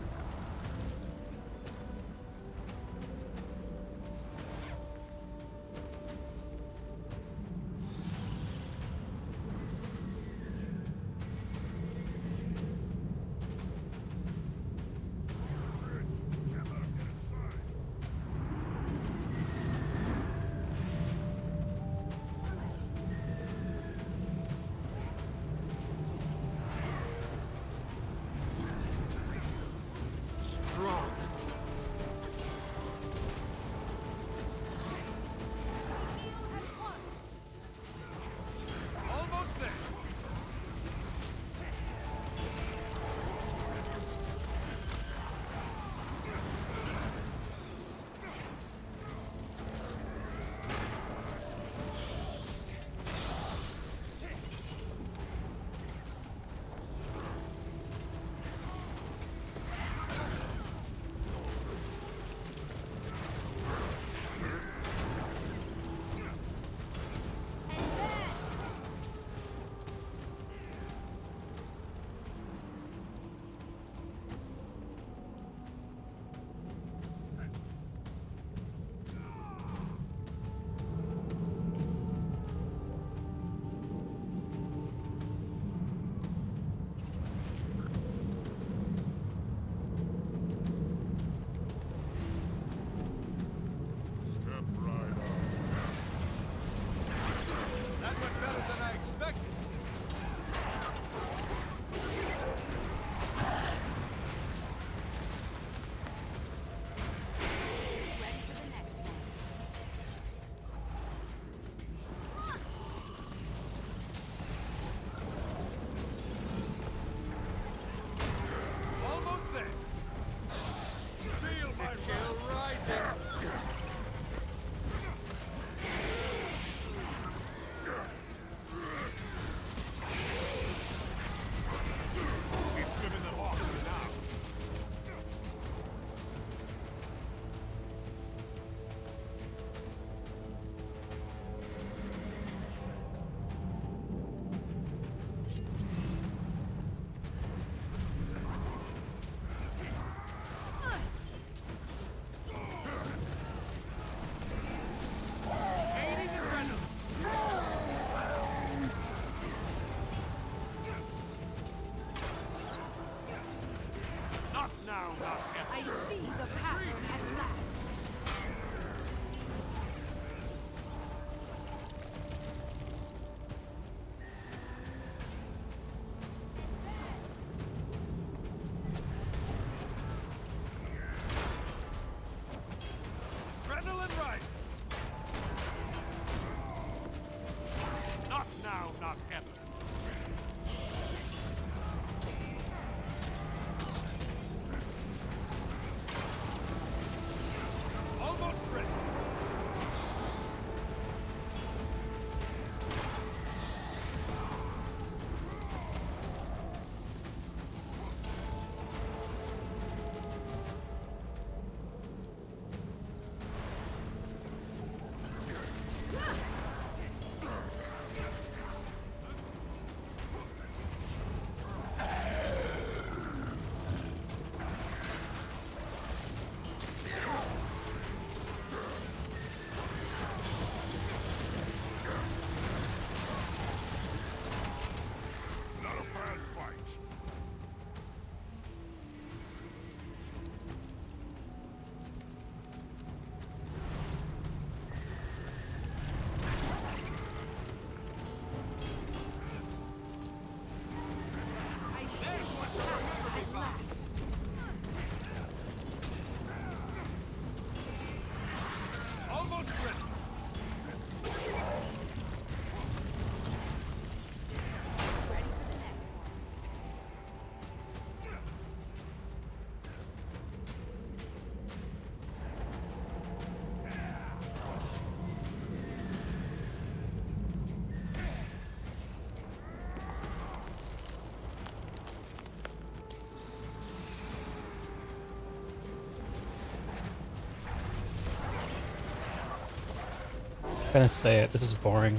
gonna say it. This is boring.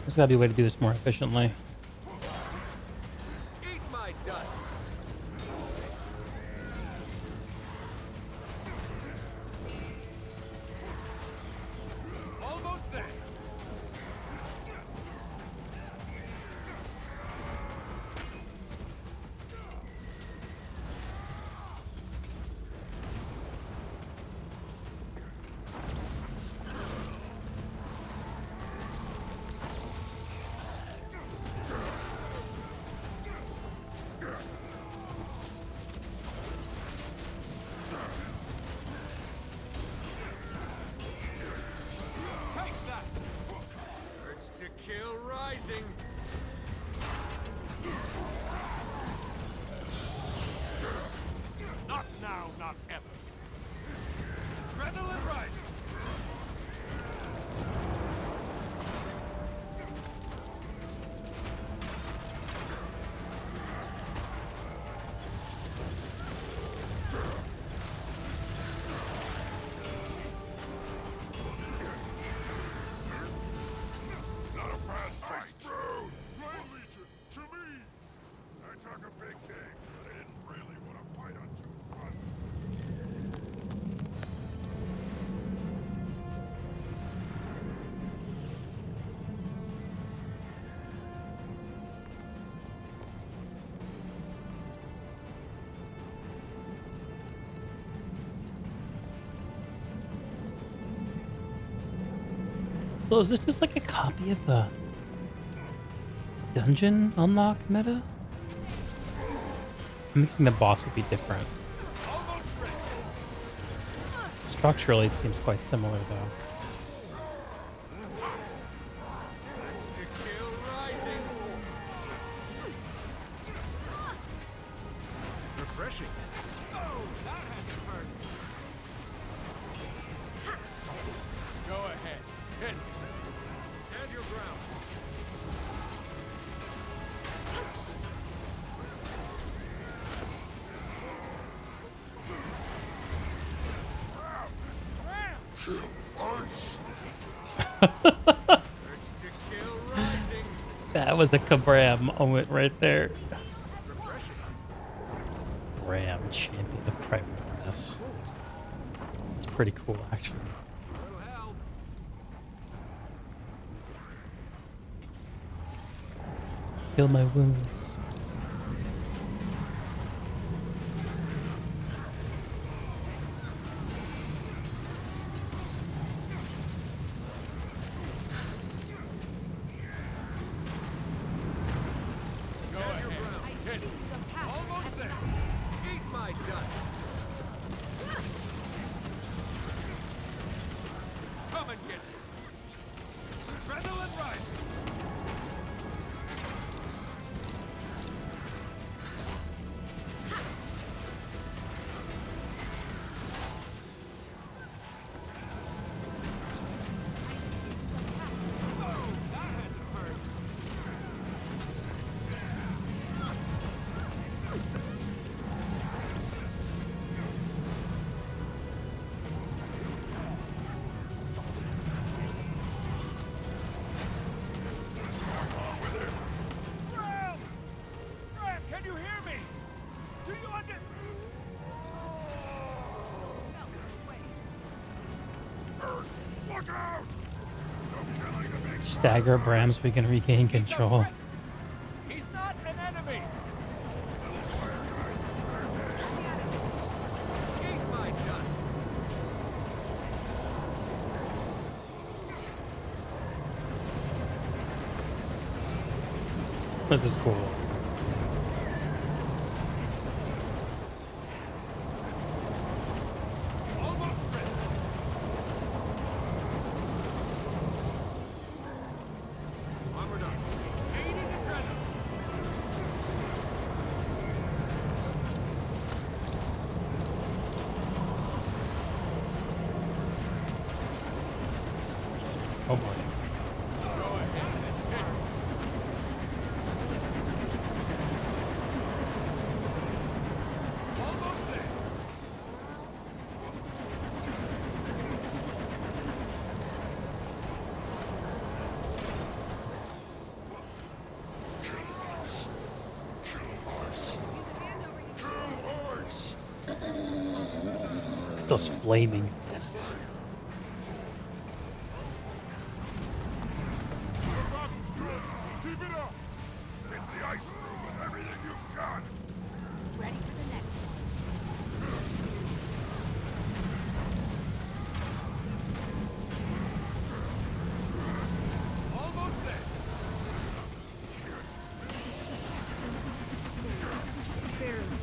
There's gotta be a way to do this more efficiently. Eat my dust. Almost there. Kill rising. Not now, not ever. Adrenaline rising. So is this just like a copy of the dungeon unlock meta? I'm thinking the boss would be different. Structurally, it seems quite similar, though. Refreshing. Oh, that had to hurt. Go ahead. Hit. Stand your ground. That was a Ka-Brahm moment right there. Brahm, champion of primariness. It's pretty cool, actually. Heal my wounds. Go ahead. Hit. Almost there. Eat my dust. Come and get me. Adrenaline rising. Can you hear me? Do you understand? Look out! Stagger Bram so we can regain control. He's not an enemy. Eat my dust. This is cool. Oh boy. Those flaming fists. Keep it up! Hit the ice room with everything you've got! Ready for the next Almost there. Barely.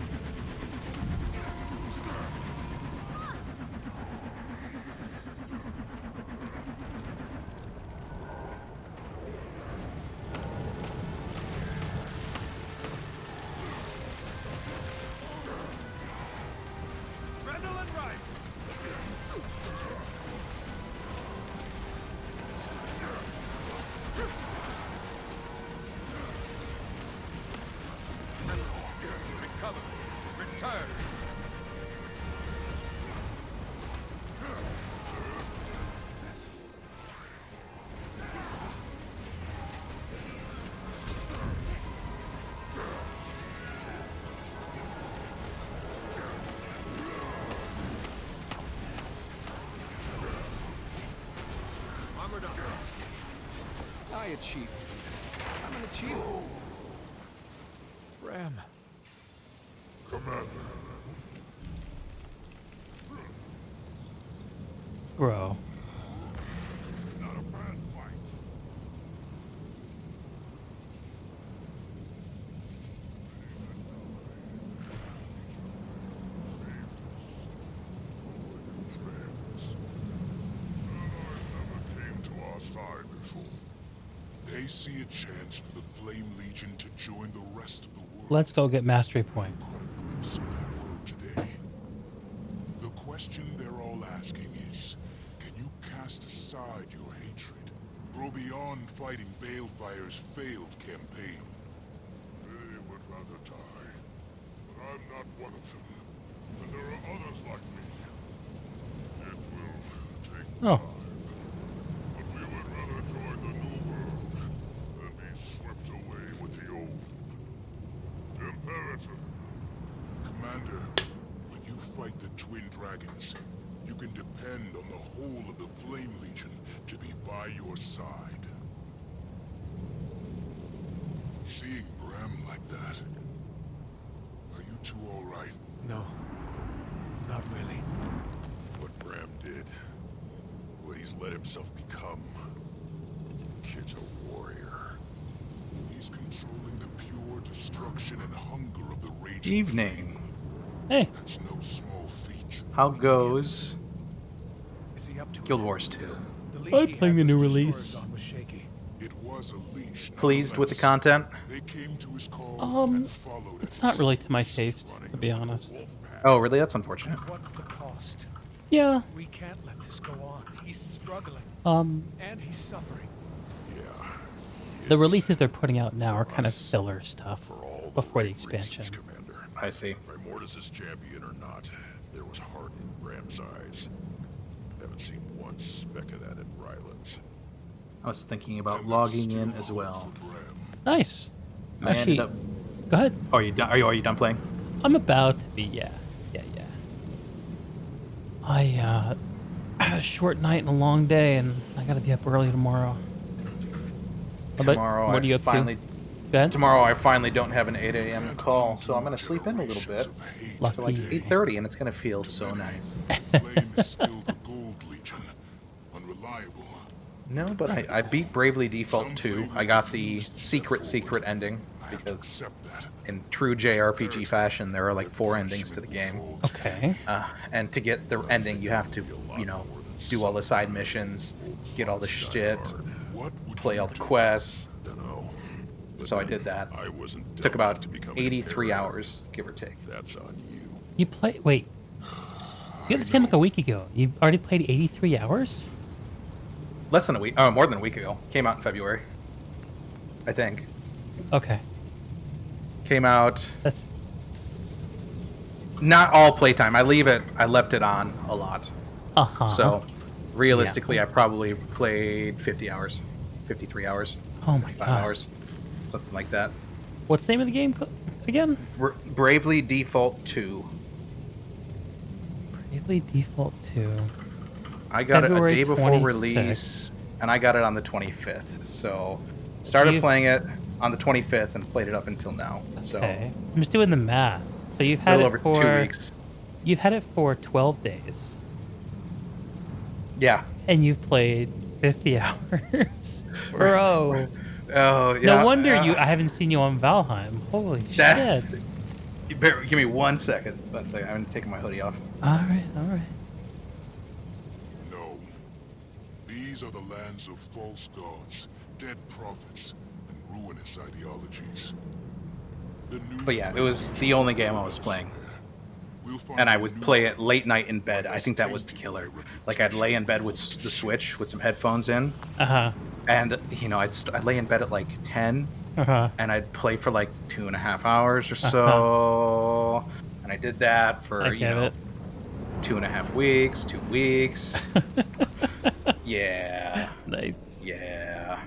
Adrenaline rising. Recover. Return. Armored up. I achieved this. I'm an achiever. Ram. Commander. Bro. Not a bad fight. Came to our side before. They see a chance for the Flame Legion to join the rest of the world. Let's go get mastery point. Glimpse of that world today. The question they're all asking is, can you cast aside your hatred? Grow beyond fighting Balefire's failed campaign? They would rather die. But I'm not one of them. And there are others like me. It will take Oh. time. But we would rather join the new world than be swept away with the old. Imperator. Commander, when you fight the Twin Dragons, you can depend on the whole of the Flame Legion to be by your side. Seeing Bram like that, are you two all right? No. Not really. What Bram did, what he's let himself become. Kid's a warrior. He's controlling the pure destruction and hunger of the raging Evening. Hey. That's no small feat. How goes Is he up to Guild Wars 2? The leash I'm he playing had the new those destroyers release. on was shaky. It was a leash. Pleased with the nonetheless. content? They came to his call and followed It's at not his really to my heels, taste, running to be honest. Oh, really? That's unfortunate. And what's the cost? Yeah. We can't let this go on. He's struggling. And he's suffering. Yeah. The releases they're putting out now are kind of filler stuff before the expansion. Commander. I see. Primordus' champion or not, there was heart in Bram's eyes. Haven't seen one speck of that in Rylands. I was thinking about logging in as well. Nice. I Actually, ended up... go ahead. Oh, are you done playing? I'm about to be, yeah. I had a short night and a long day, and I gotta be up early tomorrow. Tomorrow, what are you up finally, to? Go ahead. Tomorrow, I finally don't have an 8 a.m. call, so I'm gonna sleep in a little bit. Lucky. To like 8:30, and it's gonna feel so nice. Flame is still the Gold Legion. Unreliable. No, but I beat Bravely Default 2. I got the secret ending, because in true JRPG fashion, there are like 4 endings to the game. Okay. And to get the ending, you have to, you know, do all the side missions, get all the shit, play all the quests. So I did that. Took about 83 hours, give or take. That's on you. You play? Wait. You got this game like a week ago. You already played 83 hours? Less than a week. Oh, more than a week ago. Came out in February. I think. Okay. Came out. That's not all playtime. I left it on a lot. Uh-huh. So realistically, I probably played 50 hours. 53 hours. Oh my 5 god. hours. Something like that. What's the name of the game again? Bravely Default 2. Bravely Default 2. I got it a February day before 26th. release, and I got it on the 25th. So, So started you've- playing it on the 25th and played it up until now. So, Okay. I'm just doing the math. So you've a had little it over for 2 weeks. You've had it for 12 days. Yeah. And you've played 50 hours. Bro. Oh, yeah. No wonder I haven't seen you on Valheim. Holy shit. You better give me 1 second. 1 second. I'm taking my hoodie off. Alright. No. These are the lands of false gods, dead prophets, and ruinous ideologies. But yeah, it was the only game I was playing. And I would play it late night in bed. I think that was the killer. Like, I'd lay in bed with the Switch with some headphones in. Uh-huh. And, you know, I'd lay in bed at like 10. Uh-huh. And I'd play for like 2.5 hours or so. And I did that for, you know, 2.5 weeks, 2 weeks. Yeah. Nice. Yeah.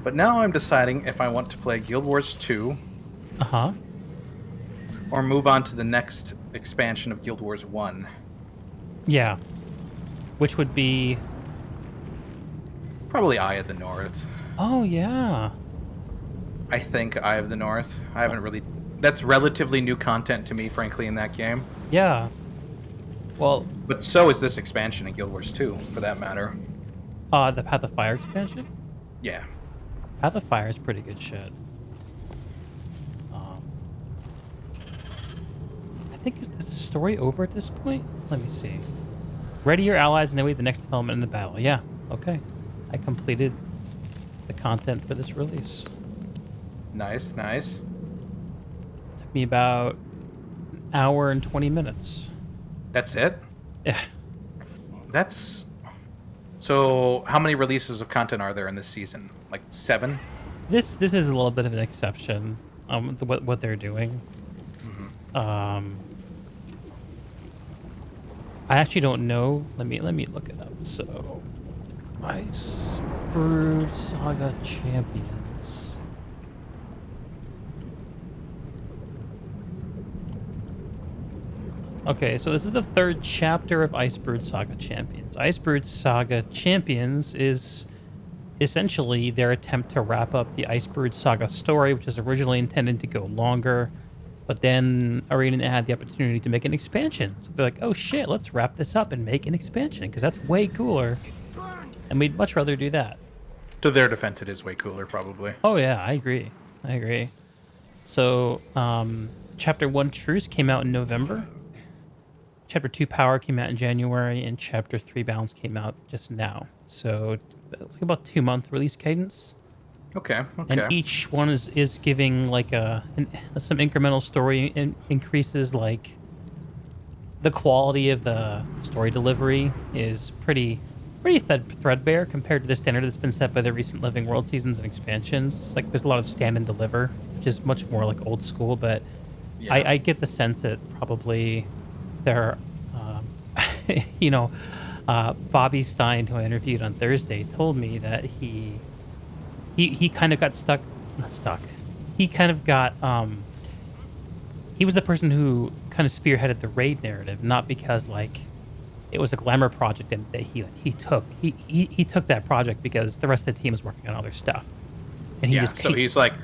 But now I'm deciding if I want to play Guild Wars 2. Uh-huh. Or move on to the next expansion of Guild Wars 1. Yeah. Which would be... Probably Eye of the North. Oh, yeah. I think Eye of the North. I haven't really... That's relatively new content to me, frankly, in that game. Yeah. Well... But so is this expansion in Guild Wars 2, for that matter. The Path of Fire expansion? Yeah. Path of Fire is pretty good shit. I think is the story over at this point? Let me see. Ready your allies and await the next development in the battle. Yeah, okay. I completed the content for this release. Nice, nice. Took me about an hour and 20 minutes. That's it? Yeah. That's... So, how many releases of content are there in this season? Like 7? This is a little bit of an exception. What they're doing. I actually don't know. Let me look it up. So, Icebird Saga Champions. Okay, so this is the 3rd chapter of Icebird Saga Champions. Icebird Saga Champions is essentially their attempt to wrap up the Icebird Saga story, which was originally intended to go longer. But then Arena had the opportunity to make an expansion. So they're like, oh shit, let's wrap this up and make an expansion, because that's way cooler. And we'd much rather do that. To their defense, it is way cooler, probably. Oh yeah, I agree. So, Chapter 1 Truce came out in November. Chapter 2 Power came out in January, and Chapter 3 Balance came out just now. So, it's like about 2-month release cadence. Okay. And each one is giving like some incremental story increases. Like the quality of the story delivery is pretty threadbare compared to the standard that's been set by the recent Living World seasons and expansions. Like there's a lot of stand and deliver, which is much more like old school. But yeah. I get the sense that probably they're, Bobby Stein, who I interviewed on Thursday, told me that he kind of got stuck. He kind of got, he was the person who kind of spearheaded the raid narrative, not because like it was a glamour project that he took. He took that project because the rest of the team was working on other stuff. And he's like,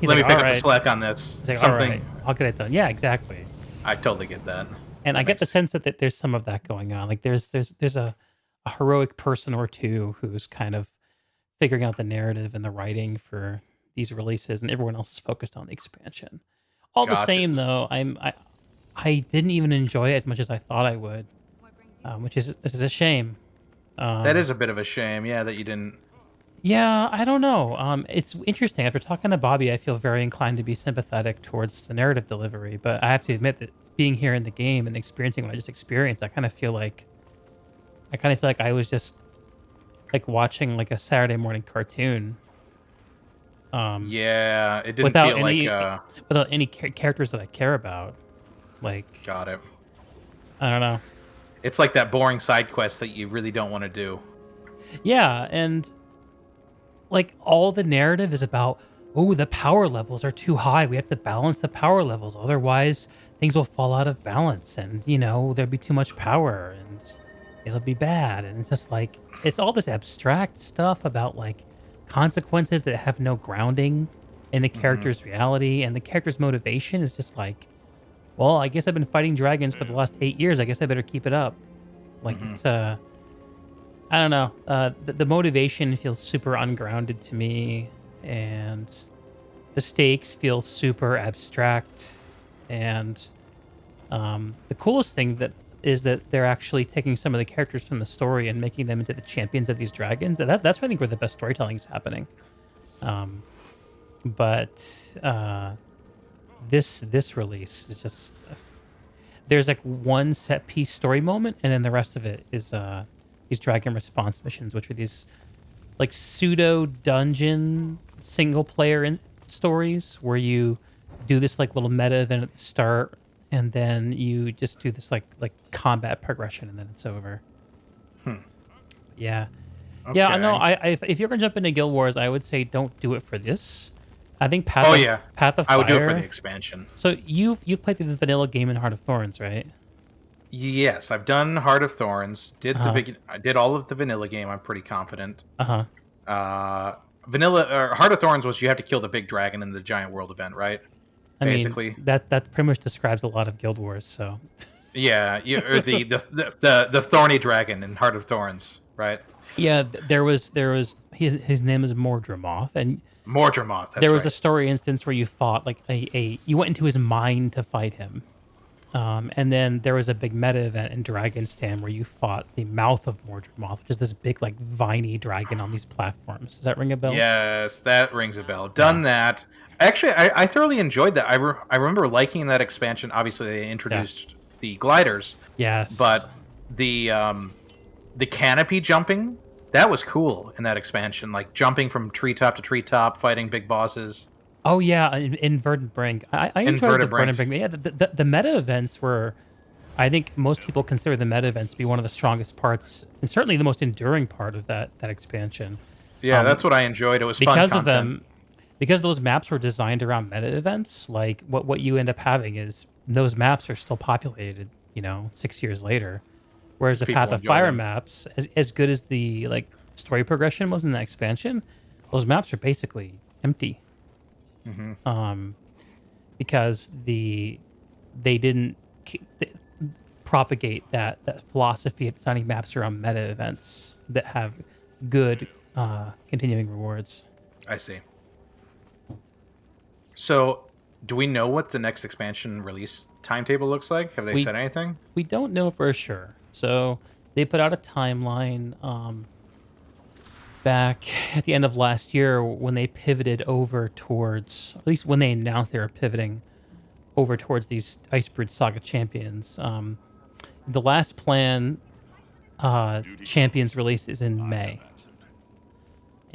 let me pick up the slack on this. He's like, all right, I'll get it done. Yeah, exactly. I totally get that. And I get the sense that there's some of that going on. Like there's a heroic person or two who's kind of figuring out the narrative and the writing for these releases, and everyone else is focused on the expansion. All the same, though, I didn't even enjoy it as much as I thought I would, which is a shame. That is a bit of a shame, yeah, that you didn't. Yeah, I don't know. It's interesting. After talking to Bobby, I feel very inclined to be sympathetic towards the narrative delivery, but I have to admit that being here in the game and experiencing what I just experienced, I kind of feel like I was just like watching like a Saturday morning cartoon. Yeah, it didn't without feel any, like without any characters that I care about. Like, got it. I don't know. It's like that boring side quest that you really don't want to do. Yeah, and like all the narrative is about, oh, the power levels are too high. We have to balance the power levels, otherwise things will fall out of balance, and there'll be too much power, and it'll be bad. And it's just like it's all this abstract stuff about like consequences that have no grounding in the character's reality, and the character's motivation is just like, well, I guess I've been fighting dragons for the last 8 years. I guess I better keep it up. Like it's I don't know. The motivation feels super ungrounded to me, and the stakes feel super abstract. And the coolest thing that is that they're actually taking some of the characters from the story and making them into the champions of these dragons. And that's where I think where the best storytelling is happening. Um, but this release is just there's like one set piece story moment, and then the rest of it is these dragon response missions, which are these like pseudo dungeon single player stories where you do this like little meta event at the start, and then you just do this like combat progression, and then it's over. Yeah, yeah. I know. Okay. If you're gonna jump into Guild Wars, I would say don't do it for this. I think Oh yeah, Path of I would do it for the Fire. expansion. So you've played through the vanilla game in Heart of Thorns, right? Yes, I've done Heart of Thorns. Uh-huh. I did all of the vanilla game. I'm pretty confident. Uh-huh. Vanilla or Heart of Thorns was you have to kill the big dragon in the giant world event, right? I mean, Basically. that pretty much describes a lot of Guild Wars. So Yeah, or the thorny dragon in Heart of Thorns, right? yeah, there was his name is Mordramoth, and Mordramoth. That's there was right. a story instance where you fought like you went into his mind to fight him. And then there was a big meta event in Dragon's Den where you fought the mouth of Mordramoth, which is this big, like, viney dragon on these platforms. Does that ring a bell? Yes, that rings a bell. Done that. Actually, I thoroughly enjoyed that. I remember liking that expansion. Obviously, they introduced the gliders. Yes. But the canopy jumping, that was cool in that expansion. Like jumping from treetop to treetop, fighting big bosses. Oh, yeah, in Verdant Brink. I enjoyed the Verdant Brink. Yeah, the meta events were... I think most people consider the meta events to be one of the strongest parts, and certainly the most enduring part of that expansion. Yeah, that's what I enjoyed. It was fun Because content. of them, because those maps were designed around meta events, like what you end up having is those maps are still populated, 6 years later. Whereas the People Path of enjoy Fire them. maps, as good as the like story progression was in the expansion, those maps are basically empty. Because they didn't propagate that philosophy of designing maps around meta events that have good continuing rewards. I see. So, do we know what the next expansion release timetable looks like? Have they said anything? We don't know for sure. So they put out a timeline back at the end of last year when they pivoted over towards, at least when they announced they were pivoting over towards these Icebridge Saga champions. The last plan champions release is in May.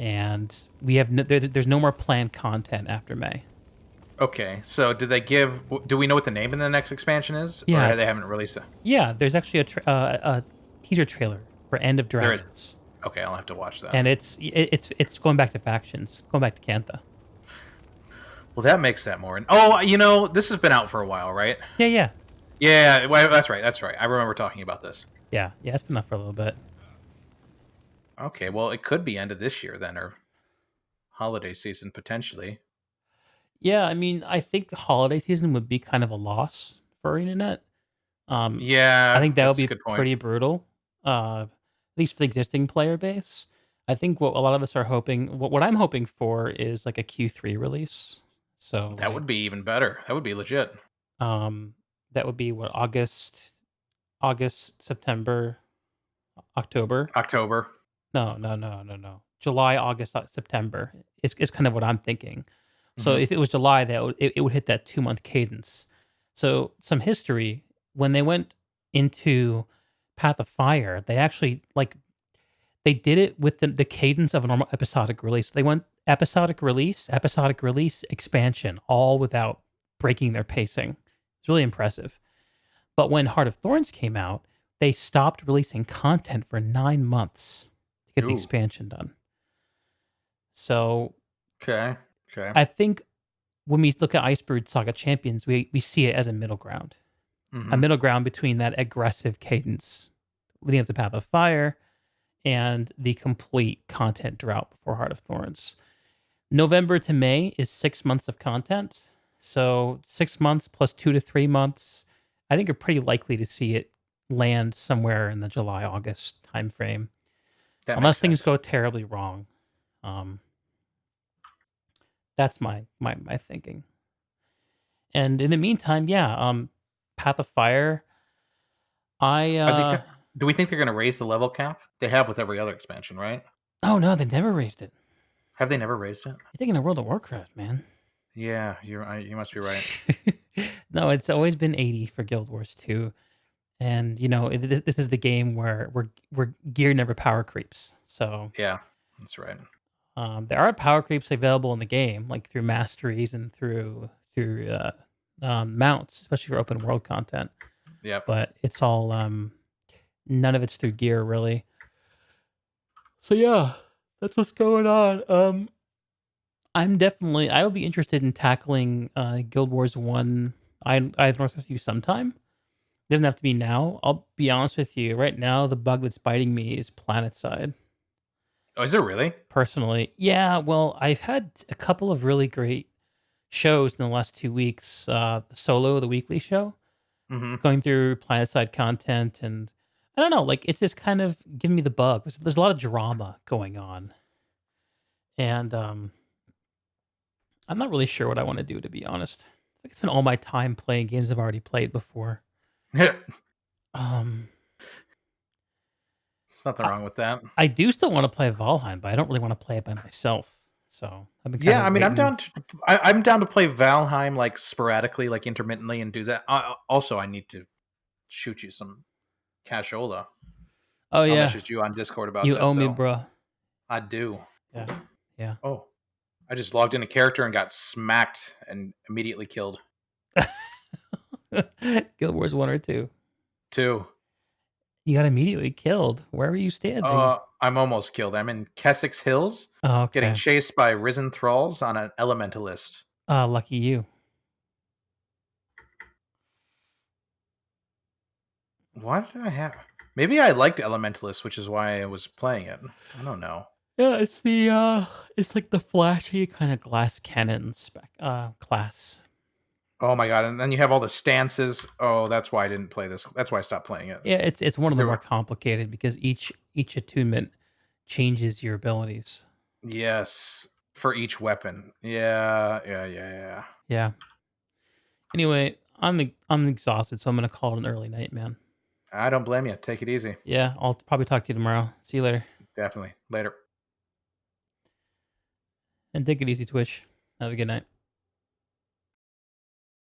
And we have there's no more planned content after May. Okay, so do we know what the name of the next expansion is? Yeah. Or they haven't released it? Yeah, there's actually a teaser trailer for End of Dragons. There is. Okay, I'll have to watch that. And it's going back to factions, going back to Cantha. Well, that makes that more... this has been out for a while, right? Yeah. Yeah, well, that's right. I remember talking about this. Yeah, it's been out for a little bit. Okay, well, it could be end of this year then, or holiday season, potentially. Yeah, I mean, I think the holiday season would be kind of a loss for ArenaNet. Yeah, I think that would that's a be good point. pretty brutal, at least for the existing player base. I think what a lot of us are hoping, what I'm hoping for is like a Q3 release. So That would be even better. That would be legit. that would be what, August, September, October. October. No. July, August, September is kind of what I'm thinking. So Mhm. if it was July, it would hit that 2-month cadence. So some history, when they went into Path of Fire, they actually they did it with the cadence of a normal episodic release. They went episodic release, expansion, all without breaking their pacing. It's really impressive. But when Heart of Thorns came out, they stopped releasing content for 9 months to get the expansion done. So Okay. I think when we look at Icebird Saga Champions, we see it as a middle ground. A Mhm. middle ground between that aggressive cadence leading up to Path of Fire and the complete content drought before Heart of Thorns. November to May is 6 months of content. So 6 months plus 2 to 3 months. I think you're pretty likely to see it land somewhere in the July August timeframe, That makes unless things sense. go terribly wrong. Um, that's my thinking. And in the meantime, yeah, Path of Fire. I Are they do we think they're gonna raise the level cap? They have with every other expansion, right? Oh no, they've never raised it. Have they never raised it? You're thinking of World of Warcraft, man. Yeah, you must be right. No, it's always been 80 for Guild Wars 2. And this is the game where gear never power creeps. So Yeah, that's right. there are power creeps available in the game, like through masteries and through mounts, especially for open world content. Yep. But it's all none of it's through gear really. So yeah, that's what's going on. I would be interested in tackling Guild Wars 1 I've worked with you sometime. Doesn't have to be now. I'll be honest with you. Right now, the bug that's biting me is PlanetSide. Oh, is it really? Personally, yeah. Well, I've had a couple of really great shows in the last 2 weeks. Solo, the weekly show, Mhm. going through PlanetSide content, and I don't know, like it's just kind of giving me the bug. There's a lot of drama going on, and I'm not really sure what I want to do, to be honest. I could spend all my time playing games I've already played before. Um, There's nothing wrong with that. I do still want to play Valheim, but I don't really want to play it by myself. So I've been kind Yeah, of I mean, waiting. I'm down to play Valheim like sporadically, like intermittently, and do that. Also, I need to shoot you some cashola. Oh I'll yeah, message you on Discord about you that owe me, though. bro. I do. Yeah, yeah. Oh, I just logged in a character and got smacked and immediately killed. Guild Wars 1 or 2. 2. You got immediately killed. Where were you standing? I'm almost killed. I'm in Kessex Hills, Oh, getting okay. chased by risen thralls on an elementalist. Lucky you. Why did I have? Maybe I liked elementalist, which is why I was playing it. I don't know. Yeah, it's like the flashy kind of glass cannon spec class. Oh my god! And then you have all the stances. Oh, that's why I didn't play this. That's why I stopped playing it. Yeah, it's one of the There more were- complicated because each attunement changes your abilities. Yes, for each weapon. Yeah. Yeah. Anyway, I'm exhausted, so I'm gonna call it an early night, man. I don't blame you. Take it easy. Yeah, I'll probably talk to you tomorrow. See you later. Definitely. Later. And take it easy, Twitch. Have a good night.